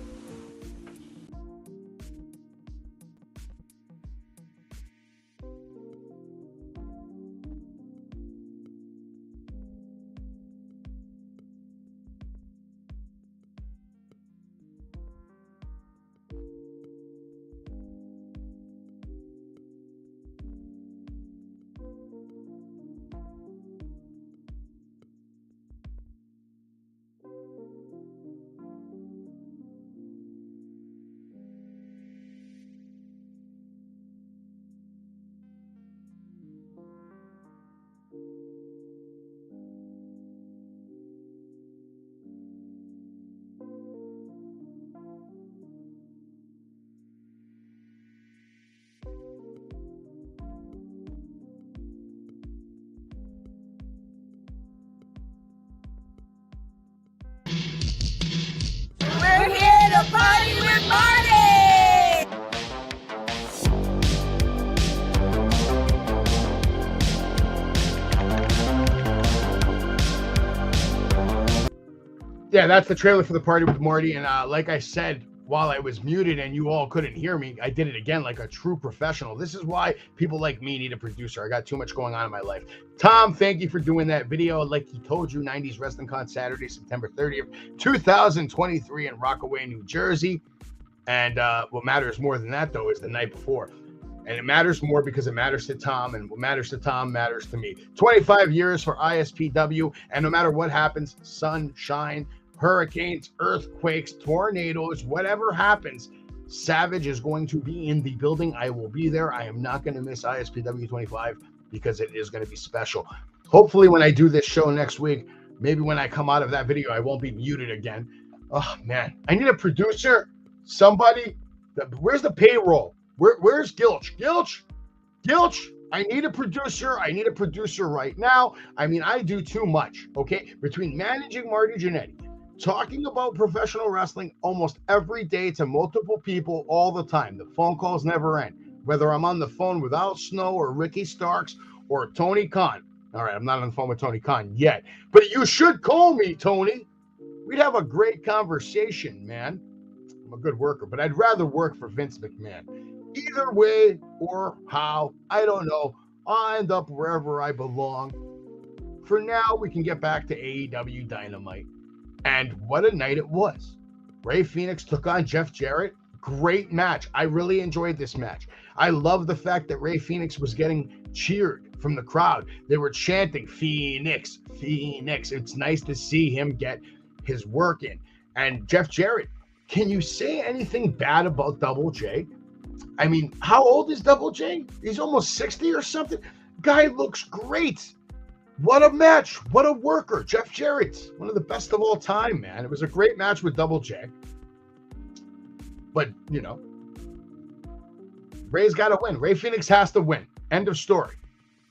We're here to party with Marty! Yeah, that's the trailer for the Party with Marty. And like I said, while I was muted and you all couldn't hear me, I did it again like a true professional. This is why people like me need a producer. I got too much going on in my life. Tom, thank you for doing that video. Like he told you, 90s Wrestling Con Saturday, September 30th, 2023 in Rockaway, New Jersey. And what matters more than that, though, is the night before. And it matters more because it matters to Tom, and what matters to Tom matters to me. 25 years for ISPW, and no matter what happens, sunshine, hurricanes, earthquakes, tornadoes, whatever happens, Savage is going to be in the building. I will be there. I am not going to miss ISPW 25 because it is going to be special. Hopefully when I do this show next week, maybe when I come out of that video, I won't be muted again. Oh, man. I need a producer. Somebody. Where's the payroll? Where's Gilch? Gilch, I need a producer. I need a producer right now. I mean, I do too much, okay? Between managing Marty Jannetty, talking about professional wrestling almost every day to multiple people all the time. The phone calls never end. Whether I'm on the phone with Al Snow or Ricky Starks or Tony Khan. All right, I'm not on the phone with Tony Khan yet. But you should call me, Tony. We'd have a great conversation, man. I'm a good worker, but I'd rather work for Vince McMahon. Either way or how, I don't know. I'll end up wherever I belong. For now, we can get back to AEW Dynamite. And what a night it was. Ray Phoenix took on Jeff Jarrett. Great match. I really enjoyed this match. I love the fact that Ray Phoenix was getting cheered from the crowd. They were chanting, Phoenix, Phoenix. It's nice to see him get his work in. And Jeff Jarrett, can you say anything bad about Double J? I mean, how old is Double J? He's almost 60 or something. Guy looks great. What a match. What a worker. Jeff Jarrett, one of the best of all time, man. It was a great match with Double J. But, you know, Ray's got to win. Ray Phoenix has to win. End of story.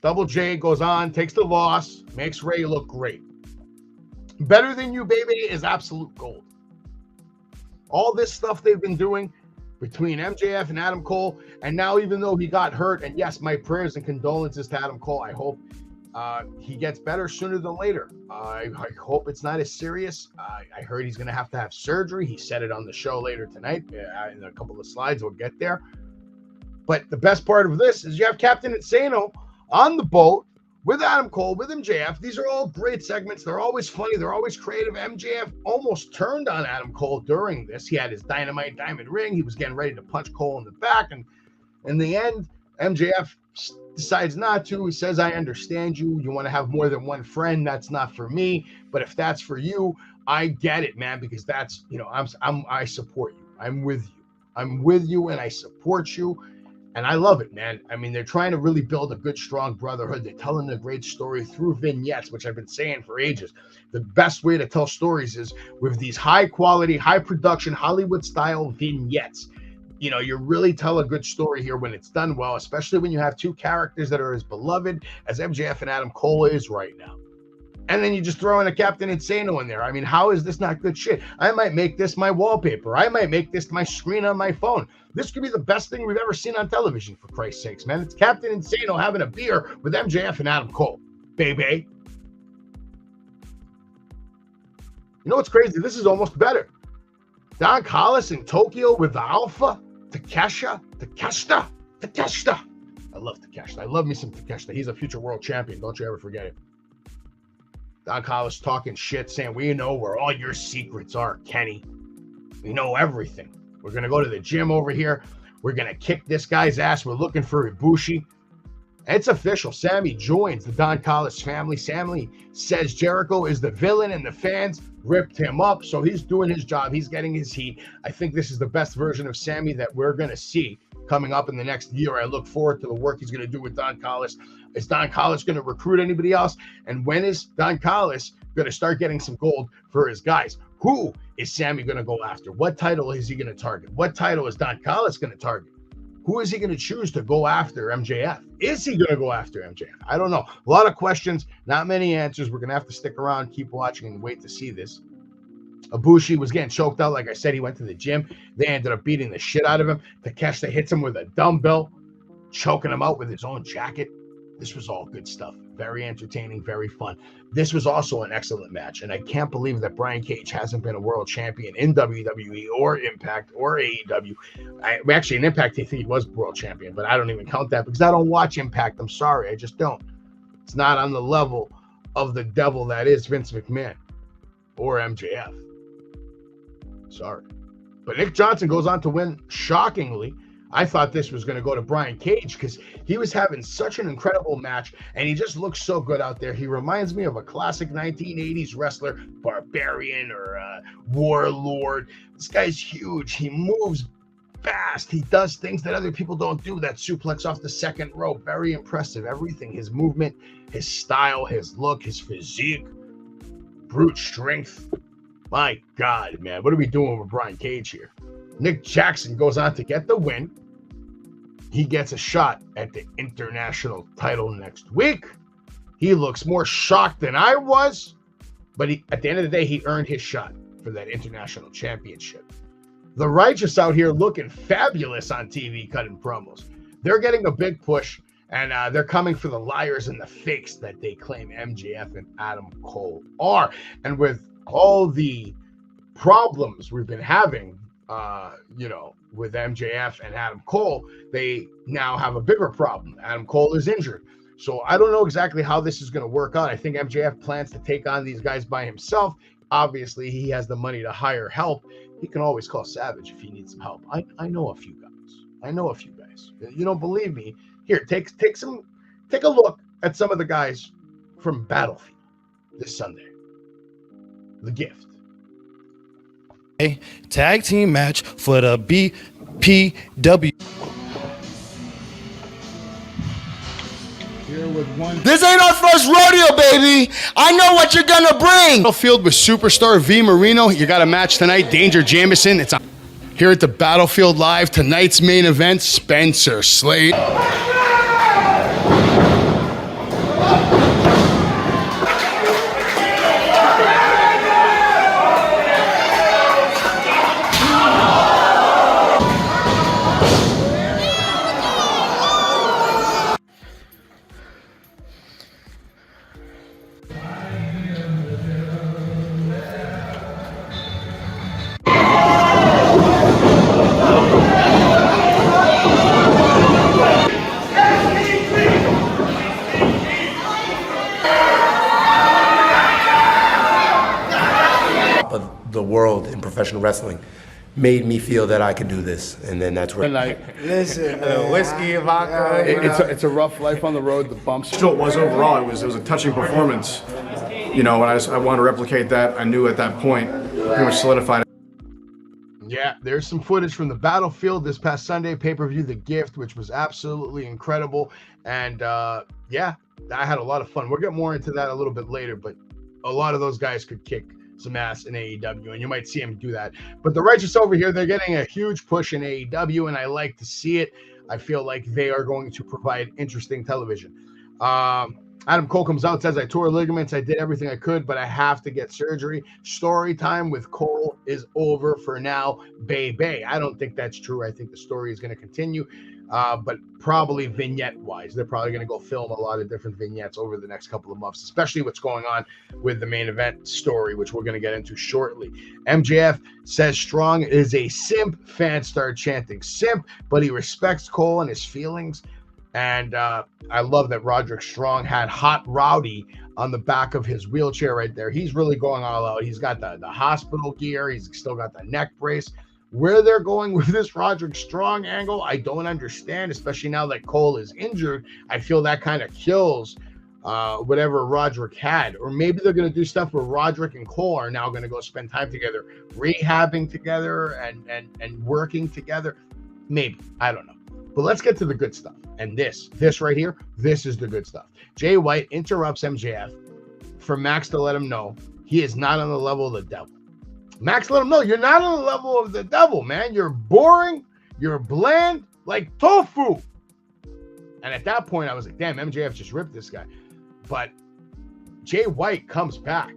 Double J goes on, takes the loss, makes Ray look great. Better Than You, baby, is absolute gold. All this stuff they've been doing, between MJF and Adam Cole. And now, even though he got hurt, and yes, my prayers and condolences to Adam Cole, I hope he gets better sooner than later. I hope it's not as serious. I heard he's going to have surgery. He said it on the show later tonight in a couple of slides. We'll get there. But the best part of this is you have Captain Insano on the boat with Adam Cole, with MJF. These are all great segments. They're always funny. They're always creative. MJF almost turned on Adam Cole during this. He had his Dynamite Diamond ring. He was getting ready to punch Cole in the back. And in the end, MJF decides not to. He says, I understand you. You want to have more than one friend. That's not for me. But if that's for you, I get it, man, because that's, I support you. I'm with you. I'm with you and I support you. And I love it, man. I mean, they're trying to really build a good, strong brotherhood. They're telling a great story through vignettes, which I've been saying for ages. The best way to tell stories is with these high quality, high production, Hollywood style vignettes. You really tell a good story here when it's done well, especially when you have two characters that are as beloved as MJF and Adam Cole is right now. And then you just throw in a Captain Insano in there. I mean, how is this not good shit? I might make this my wallpaper. I might make this my screen on my phone. This could be the best thing we've ever seen on television, for Christ's sakes, man. It's Captain Insano having a beer with MJF and Adam Cole, baby. You know what's crazy? This is almost better. Don Callis in Tokyo with the Alpha. Takeshita. I love Takeshita. I love me some Takeshita. He's a future world champion. Don't you ever forget it. Don Callis talking shit, saying, we know where all your secrets are, Kenny. We know everything. We're going to go to the gym over here. We're going to kick this guy's ass. We're looking for Ibushi. It's official. Sammy joins the Don Callis family. Sammy says Jericho is the villain and the fans ripped him up. So he's doing his job. He's getting his heat. I think this is the best version of Sammy that we're going to see coming up in the next year. I look forward to the work he's going to do with Don Callis. Is Don Callis going to recruit anybody else? And when is Don Callis going to start getting some gold for his guys? Who is Sammy going to go after? What title is he going to target? What title is Don Callis going to target? Who is he going to choose to go after MJF? Is he going to go after MJF? I don't know. A lot of questions, not many answers. We're going to have to stick around, keep watching, and wait to see this. Ibushi was getting choked out. Like I said, he went to the gym. They ended up beating the shit out of him. Takeshita hits him with a dumbbell, choking him out with his own jacket. This was all good stuff. Very entertaining, very fun. This was also an excellent match, and I can't believe that Brian Cage hasn't been a world champion in WWE or Impact or AEW. Actually, in Impact, I think he was world champion, but I don't even count that because I don't watch Impact. I'm sorry. I just don't. It's not on the level of the devil that is Vince McMahon or MJF. Sorry. But Nick Johnson goes on to win shockingly. I thought this was going to go to Brian Cage because he was having such an incredible match and he just looks so good out there. He reminds me of a classic 1980s wrestler, Barbarian or Warlord. This guy's huge. He moves fast. He does things that other people don't do. That suplex off the second row. Very impressive. Everything. His movement, his style, his look, his physique, brute strength. My God, man. What are we doing with Brian Cage here? Nick Jackson goes on to get the win. He gets a shot at the international title next week. He looks more shocked than I was, but at the end of the day, he earned his shot for that international championship. The Righteous out here looking fabulous on TV, cutting promos. They're getting a big push, and they're coming for the liars and the fakes that they claim MJF and Adam Cole are. And with all the problems we've been having, with MJF and Adam Cole, they now have a bigger problem. Adam Cole is injured. So I don't know exactly how this is going to work out. I think MJF plans to take on these guys by himself. Obviously, he has the money to hire help. He can always call Savage if he needs some help. I know a few guys. You don't believe me? Here, take a look at some of the guys from Battlefield this Sunday. The Gift. Tag team match for the BPW. Here with one. This ain't our first rodeo, baby. I know what you're gonna bring. Battlefield with superstar V Marino. You got a match tonight. Danger Jamison. It's on here at the Battlefield Live. Tonight's main event, Spencer Slade. the world in professional wrestling made me feel that I could do this, and then that's where. Listen, whiskey, vodka. It's a rough life on the road. The bumps. Still, it was overall. It was a touching performance. You know, and I want to replicate that. I knew at that point, pretty much solidified. Yeah, there's some footage from the Battlefield this past Sunday pay-per-view, The Gift, which was absolutely incredible. And yeah, I had a lot of fun. We'll get more into that a little bit later, but a lot of those guys could kick some ass in AEW, and you might see them do that. But the Righteous over here, they're getting a huge push in AEW, and I like to see it. I feel like they are going to provide interesting television. Adam Cole comes out, says, I tore ligaments. I did everything I could, but I have to get surgery. Story time with Cole is over for now. Baby. I don't think that's true. I think the story is going to continue, but probably vignette-wise. They're probably going to go film a lot of different vignettes over the next couple of months, especially what's going on with the main event story, which we're going to get into shortly. MJF says Strong is a simp. Fans start chanting simp, but he respects Cole and his feelings. And I love that Roderick Strong had Hot Rowdy on the back of his wheelchair right there. He's really going all out. He's got the hospital gear. He's still got the neck brace. Where they're going with this Roderick Strong angle, I don't understand, especially now that Cole is injured. I feel that kind of kills whatever Roderick had. Or maybe they're going to do stuff where Roderick and Cole are now going to go spend time together, rehabbing together and working together. Maybe. I don't know. But let's get to the good stuff. And this right here, this is the good stuff. Jay White interrupts MJF for Max to let him know he is not on the level of the devil. Max let him know, you're not on the level of the devil, man. You're boring. You're bland like tofu. And at that point, I was like, damn, MJF just ripped this guy. But Jay White comes back.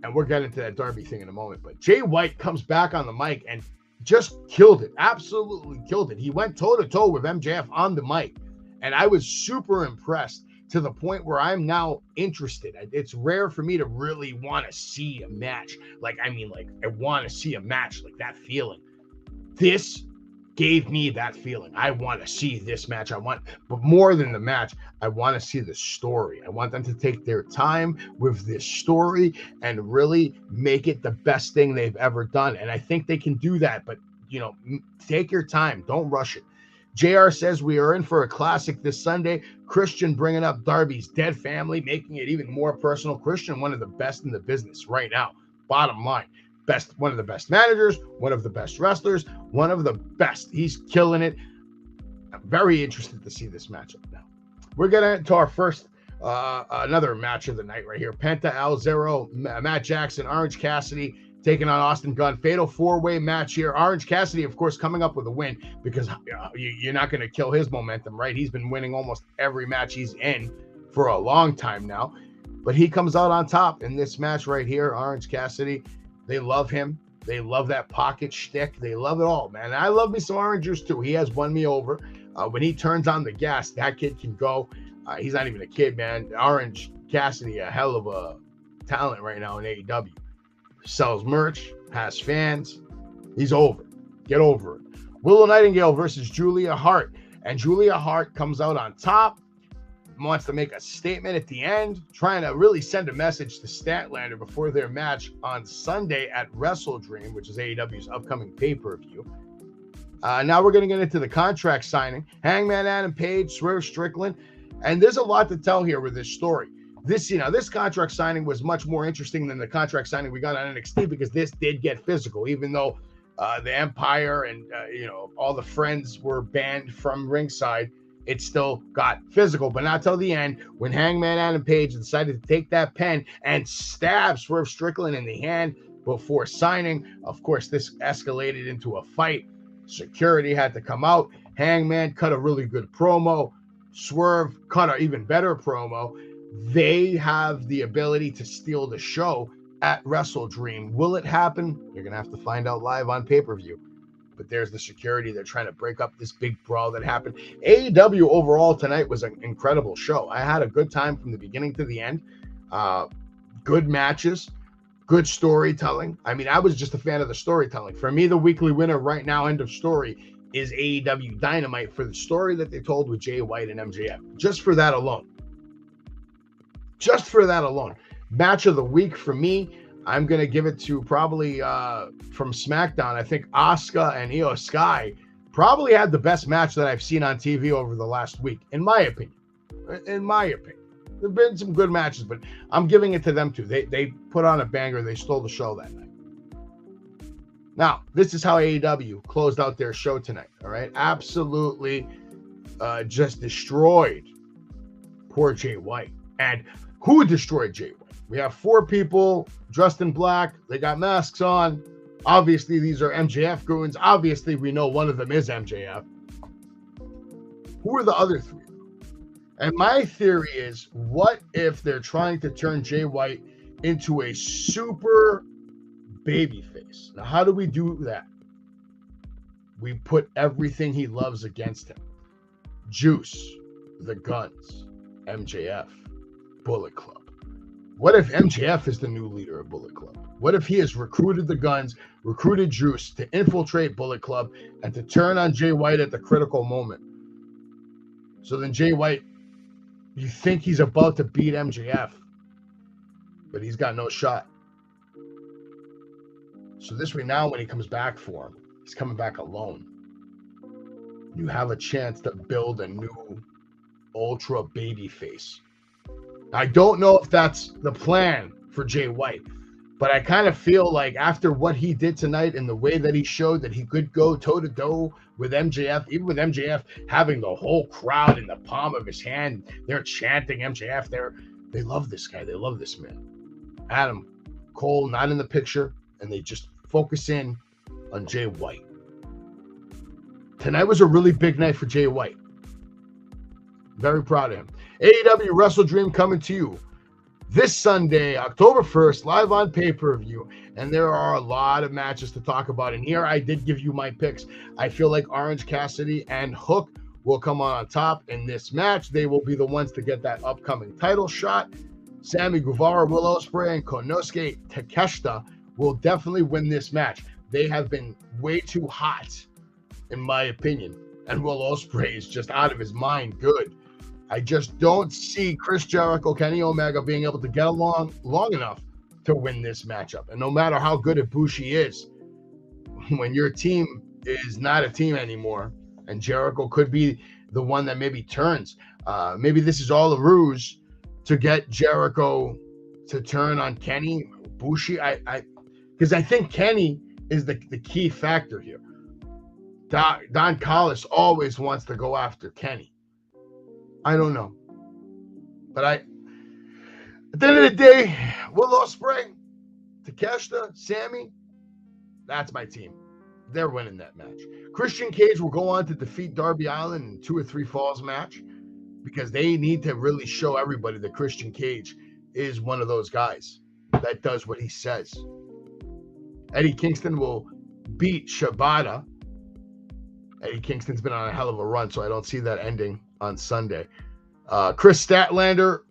And we'll get into that Darby thing in a moment. But Jay White comes back on the mic and just killed it. Absolutely killed it. He went toe-to-toe with MJF on the mic. And I was super impressed to the point where I'm now interested. It's rare for me to really want to see a match. I want to see a match, like that feeling. This gave me that feeling. I want to see this match. But more than the match, I want to see the story. I want them to take their time with this story and really make it the best thing they've ever done. And I think they can do that, but take your time. Don't rush it. JR says we are in for a classic this Sunday. Christian bringing up Darby's dead family, making it even more personal. Christian, one of the best in the business right now. Bottom line. One of the best managers, one of the best wrestlers, one of the best. He's killing it. I'm very interested to see this matchup now. We're getting to our first, another match of the night right here. Penta El Zero, Matt Jackson, Orange Cassidy taking on Austin Gunn. Fatal four-way match here. Orange Cassidy, of course, coming up with a win because you're not going to kill his momentum, right? He's been winning almost every match he's in for a long time now. But he comes out on top in this match right here. Orange Cassidy. They love him. They love that pocket shtick. They love it all, man. And I love me some Orange Juice, too. He has won me over. When he turns on the gas, that kid can go. He's not even a kid, man. Orange Cassidy, a hell of a talent right now in AEW. Sells merch, has fans. He's over. Get over it. Willow Nightingale versus Julia Hart. And Julia Hart comes out on top. Wants to make a statement at the end, trying to really send a message to Statlander before their match on Sunday at WrestleDream, which is AEW's upcoming pay-per-view. Now we're going to get into the contract signing. Hangman Adam Page, Swerve Strickland, and there's a lot to tell here with this story. This contract signing was much more interesting than the contract signing we got on NXT because this did get physical, even though the Empire and all the friends were banned from ringside. It still got physical, but not till the end when Hangman Adam Page decided to take that pen and stab Swerve Strickland in the hand before signing. Of course, this escalated into a fight. Security had to come out. Hangman cut a really good promo. Swerve cut an even better promo. They have the ability to steal the show at WrestleDream. Will it happen? You're going to have to find out live on pay-per-view. But there's the security. They're trying to break up this big brawl that happened. AEW overall tonight was an incredible show. I had a good time from the beginning to the end. Good matches, good storytelling. I mean, I was just a fan of the storytelling. For me, the weekly winner right now, end of story, is AEW Dynamite for the story that they told with Jay White and MJF. Just for that alone. Match of the week for me, I'm going to give it to probably from SmackDown. I think Asuka and Io Sky probably had the best match that I've seen on TV over the last week, in my opinion. In my opinion. There have been some good matches, but I'm giving it to them too. They put on a banger. They stole the show that night. Now, this is how AEW closed out their show tonight, all right? Absolutely just destroyed poor Jay White. And who destroyed Jay White? We have 4 people dressed in black. They got masks on. Obviously, these are MJF goons. Obviously, we know one of them is MJF. Who are the other 3? And my theory is, what if they're trying to turn Jay White into a super babyface? Now, how do we do that? We put everything he loves against him. Juice, the Guns, MJF, Bullet Club. What if MJF is the new leader of Bullet Club? What if he has recruited the Guns, recruited Juice to infiltrate Bullet Club and to turn on Jay White at the critical moment? So then Jay White, you think he's about to beat MJF, but he's got no shot. So this way now, when he comes back for him, he's coming back alone. You have a chance to build a new ultra baby face. I don't know if that's the plan for Jay White, but I kind of feel like after what he did tonight and the way that he showed that he could go toe-to-toe with MJF, even with MJF having the whole crowd in the palm of his hand, they're chanting MJF. They love this guy. They love this man. Adam Cole not in the picture, and they just focus in on Jay White. Tonight was a really big night for Jay White. Very proud of him. AEW Wrestle Dream coming to you this Sunday, October 1st, live on pay-per-view. And there are a lot of matches to talk about. And here I did give you my picks. I feel like Orange Cassidy and Hook will come on top in this match. They will be the ones to get that upcoming title shot. Sammy Guevara, Will Ospreay, and Konosuke Takeshita will definitely win this match. They have been way too hot, in my opinion. And Will Ospreay is just out of his mind good. I just don't see Chris Jericho, Kenny Omega being able to get along long enough to win this matchup. And no matter how good Ibushi is, when your team is not a team anymore, and Jericho could be the one that maybe turns, maybe this is all a ruse to get Jericho to turn on Kenny, Ibushi. Because I think Kenny is the key factor here. Don Callis always wants to go after Kenny. I don't know. But at the end of the day, Will Ospreay, Takeshita, Sammy, that's my team. They're winning that match. Christian Cage will go on to defeat Darby Allin in 2 or 3 falls match because they need to really show everybody that Christian Cage is one of those guys that does what he says. Eddie Kingston will beat Shibata. Eddie Kingston's been on a hell of a run, so I don't see that ending on Sunday. Chris Statlander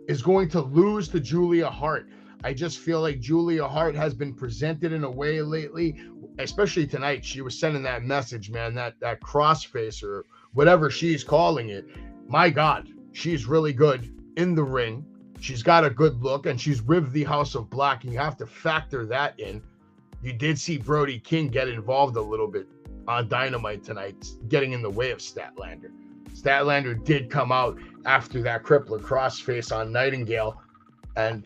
is going to lose to Julia Hart. I just feel like Julia Hart has been presented in a way lately, especially tonight. She was sending that message, man, that crossface or whatever she's calling it. My God, she's really good in the ring. She's got a good look, and she's with the House of Black, and you have to factor that in. You did see Brody King get involved a little bit on Dynamite tonight, getting in the way of Statlander. Statlander did come out after that crippler crossface on Nightingale, and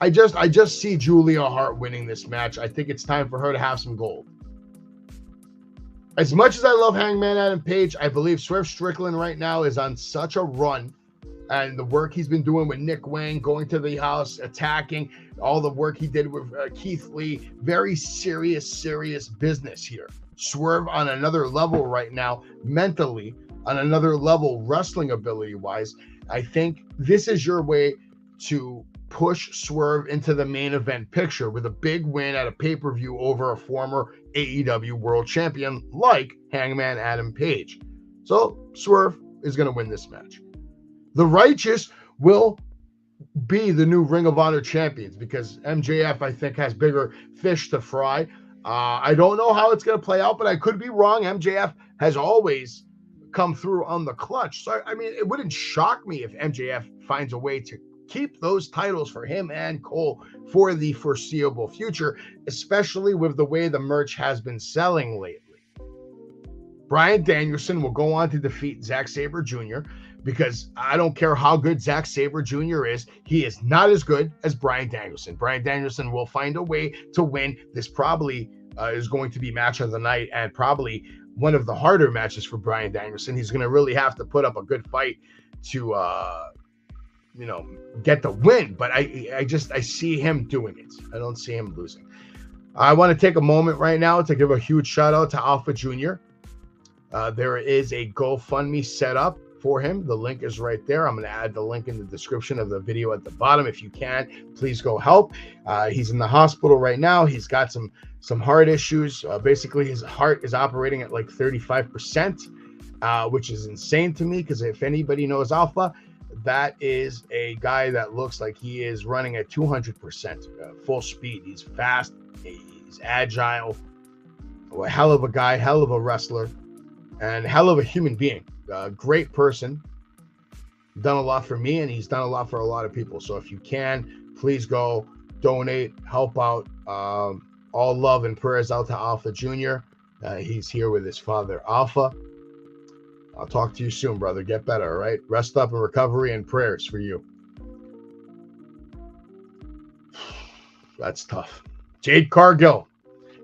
I just see Julia Hart winning this match. I think it's time for her to have some gold. As much as I love Hangman Adam Page, I believe Swerve Strickland right now is on such a run, and the work he's been doing with Nick Wayne, going to the house, attacking, all the work he did with Keith Lee, very serious business here. Swerve on another level right now, mentally, on another level, wrestling ability-wise. I think this is your way to push Swerve into the main event picture with a big win at a pay-per-view over a former AEW world champion like Hangman Adam Page. So Swerve is going to win this match. The Righteous will be the new Ring of Honor champions because MJF, I think, has bigger fish to fry. I don't know how it's going to play out, but I could be wrong. MJF has always come through on the clutch. So, I mean, it wouldn't shock me if MJF finds a way to keep those titles for him and Cole for the foreseeable future, especially with the way the merch has been selling lately. Bryan Danielson will go on to defeat Zack Sabre Jr. because I don't care how good Zack Sabre Jr. is, he is not as good as Bryan Danielson. Bryan Danielson will find a way to win. This probably is going to be match of the night and probably one of the harder matches for Bryan Danielson. He's going to really have to put up a good fight to, get the win. But I see him doing it. I don't see him losing. I want to take a moment right now to give a huge shout out to Alpha Jr. There is a GoFundMe set up for him. The link is right there. I'm going to add the link in the description of the video at the bottom. If you can, please go help. He's in the hospital right now. He's got some heart issues. Basically, his heart is operating at like 35%, which is insane to me because if anybody knows Alpha, that is a guy that looks like he is running at 200% full speed. He's fast. He's agile. A hell of a guy, hell of a wrestler, and hell of a human being. Great person. Done a lot for me, and he's done a lot for a lot of people. So if you can, please go donate, help out. All love and prayers out to Alpha Jr. He's here with his father, Alpha. I'll talk to you soon, brother. Get better, all right? Rest up and recovery and prayers for you. That's tough. Jade Cargill.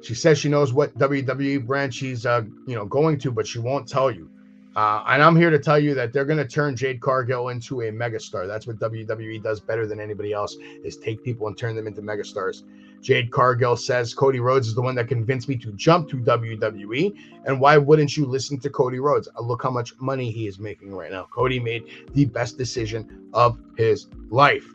She says she knows what WWE brand she's going to, but she won't tell you. And I'm here to tell you that they're going to turn Jade Cargill into a megastar. That's what WWE does better than anybody else, is take people and turn them into megastars. Jade Cargill says Cody Rhodes is the one that convinced me to jump to WWE. And why wouldn't you listen to Cody Rhodes? Look how much money he is making right now. Cody made the best decision of his life.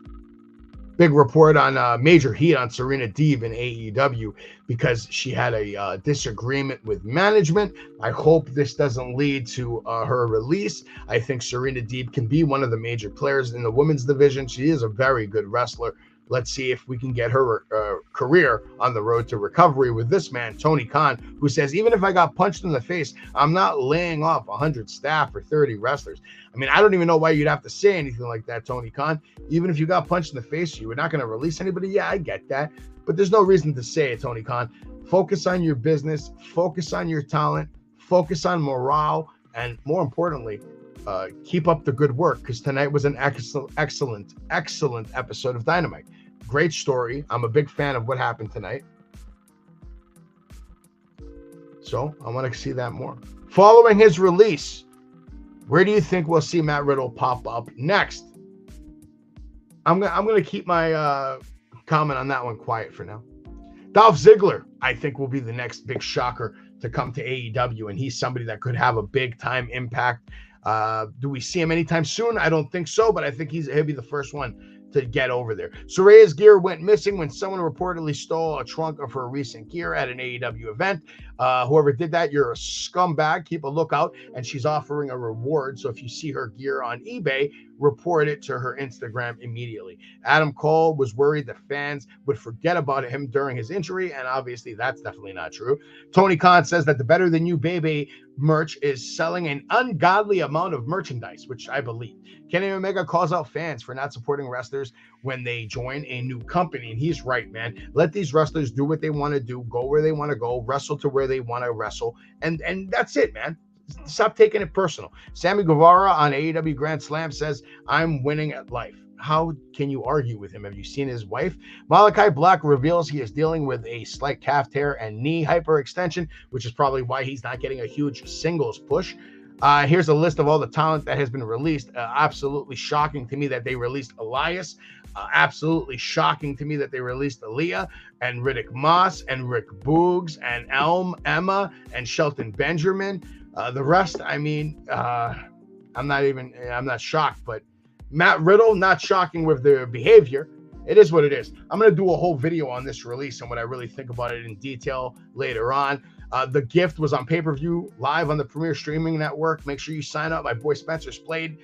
Big report on major heat on Serena Deeb in AEW because she had a disagreement with management. I hope this doesn't lead to her release. I think Serena Deeb can be one of the major players in the women's division. She is a very good wrestler. Let's see if we can get her career on the road to recovery with this man, Tony Khan, who says, even if I got punched in the face, I'm not laying off 100 staff or 30 wrestlers. I mean, I don't even know why you'd have to say anything like that, Tony Khan. Even if you got punched in the face, you were not going to release anybody. Yeah, I get that. But there's no reason to say it, Tony Khan. Focus on your business. Focus on your talent. Focus on morale. And more importantly, keep up the good work, because tonight was an excellent episode of Dynamite. Great story. I'm a big fan of what happened tonight. So I want to see that more. Following his release, where do you think we'll see Matt Riddle pop up next? I'm going to keep my comment on that one quiet for now. Dolph Ziggler, I think, will be the next big shocker to come to AEW, and he's somebody that could have a big time impact. Do we see him anytime soon? I don't think so, but I think he'll be the first one to get over there. Soraya's gear went missing when someone reportedly stole a trunk of her recent gear at an AEW event. Whoever did that, you're a scumbag. Keep a lookout. And she's offering a reward. So if you see her gear on eBay, report it to her Instagram immediately. Adam Cole was worried that fans would forget about him during his injury, and obviously that's definitely not true. Tony Khan says that the Better Than You Baby merch is selling an ungodly amount of merchandise, which I believe. Kenny Omega calls out fans for not supporting wrestlers when they join a new company, and he's right, man. Let these wrestlers do what they want to do, go where they want to go, wrestle to where they want to wrestle, and that's it, man. Stop taking it personal. Sammy Guevara on AEW Grand Slam says, I'm winning at life. How can you argue with him? Have you seen his wife? Malachi Black reveals he is dealing with a slight calf tear and knee hyperextension, which is probably why he's not getting a huge singles push. Here's a list of all the talent that has been released. Absolutely shocking to me that they released Elias. Absolutely shocking to me that they released Aaliyah and Riddick Moss and Rick Boogs and Emma and Shelton Benjamin. The rest, I mean, I'm not shocked, but Matt Riddle, not shocking with their behavior. It is what it is. I'm going to do a whole video on this release and what I really think about it in detail later on. The Gift was on pay-per-view live on the Premier Streaming Network. Make sure you sign up. My boy Spencer Slade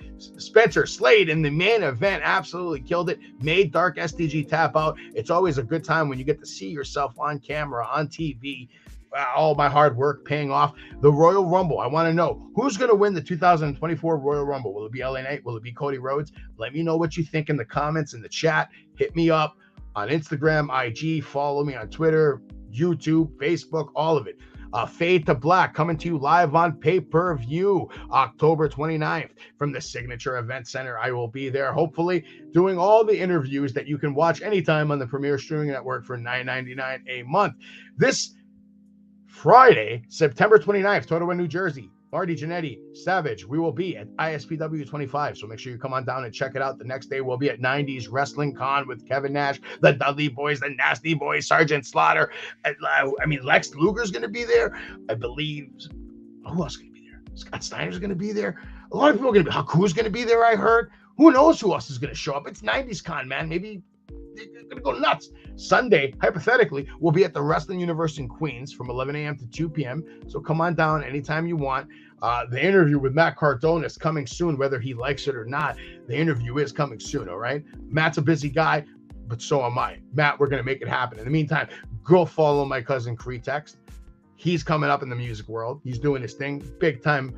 in the main event absolutely killed it. Made Dark STG tap out. It's always a good time when you get to see yourself on camera, on TV, all my hard work paying off. The Royal Rumble. I want to know who's going to win the 2024 Royal Rumble. Will it be LA Knight? Will it be Cody Rhodes? Let me know what you think in the comments, in the chat. Hit me up on Instagram, IG. Follow me on Twitter, YouTube, Facebook, all of it. Fade to Black coming to you live on pay-per-view October 29th from the Signature Event Center. I will be there, hopefully, doing all the interviews that you can watch anytime on the Premier Streaming Network for $9.99 a month. This Friday, September 29th, Totowa, New Jersey. Marty Jannetty, Savage, we will be at ISPW 25, so make sure you come on down and check it out. The next day, we'll be at 90s Wrestling Con with Kevin Nash, the Dudley Boys, the Nasty Boys, Sergeant Slaughter. Lex Luger's going to be there. I believe, who else is going to be there? Scott Steiner's going to be there. A lot of people are going to be, Haku's going to be there, I heard. Who knows who else is going to show up? It's 90s Con, man. Maybe they're going to go nuts. Sunday, hypothetically, we'll be at the Wrestling Universe in Queens from 11 a.m. to 2 p.m. So come on down anytime you want. The interview with Matt Cardona is coming soon, whether he likes it or not. The interview is coming soon, all right? Matt's a busy guy, but so am I. Matt, we're going to make it happen. In the meantime, go follow my cousin Cri Text. He's coming up in the music world. He's doing his thing. Big time,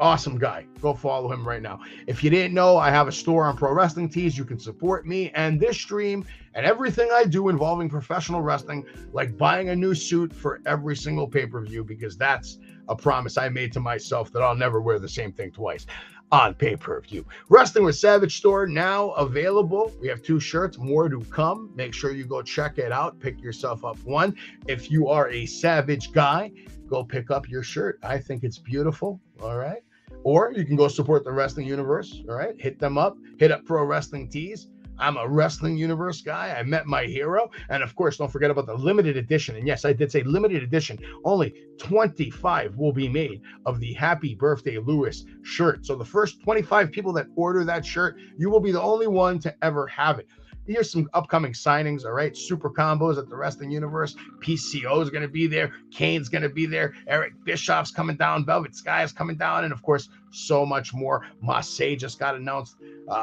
awesome guy. Go follow him right now. If you didn't know, I have a store on Pro Wrestling Tees. You can support me and this stream and everything I do involving professional wrestling, like buying a new suit for every single pay-per-view, because that's a promise I made to myself that I'll never wear the same thing twice on pay-per-view. Wrestling with Savage store now available. We have 2 shirts, more to come. Make sure you go check it out. Pick yourself up one. If you are a Savage guy, go pick up your shirt. I think it's beautiful. All right. Or you can go support the Wrestling Universe. All right. Hit them up. Hit up Pro Wrestling Tees. I'm a Wrestling Universe guy. I met my hero. And of course, don't forget about the limited edition. And yes, I did say limited edition. Only 25 will be made of the Happy Birthday Lewis shirt. So the first 25 people that order that shirt, you will be the only one to ever have it. Here's some upcoming signings, all right? Super Combos at the Wrestling Universe. PCO is going to be there. Kane's going to be there. Eric Bischoff's coming down. Velvet Sky is coming down. And, of course, so much more. Marseille just got announced.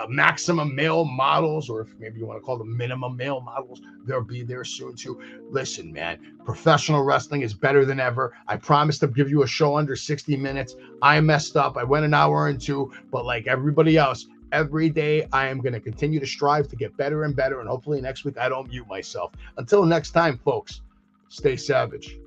Maximum male models, or if maybe you want to call them minimum male models, they'll be there soon, too. Listen, man, professional wrestling is better than ever. I promised to give you a show under 60 minutes. I messed up. I went an hour and 2, but like everybody else, every day, I am going to continue to strive to get better and better, and hopefully next week I don't mute myself. Until next time, folks, stay savage.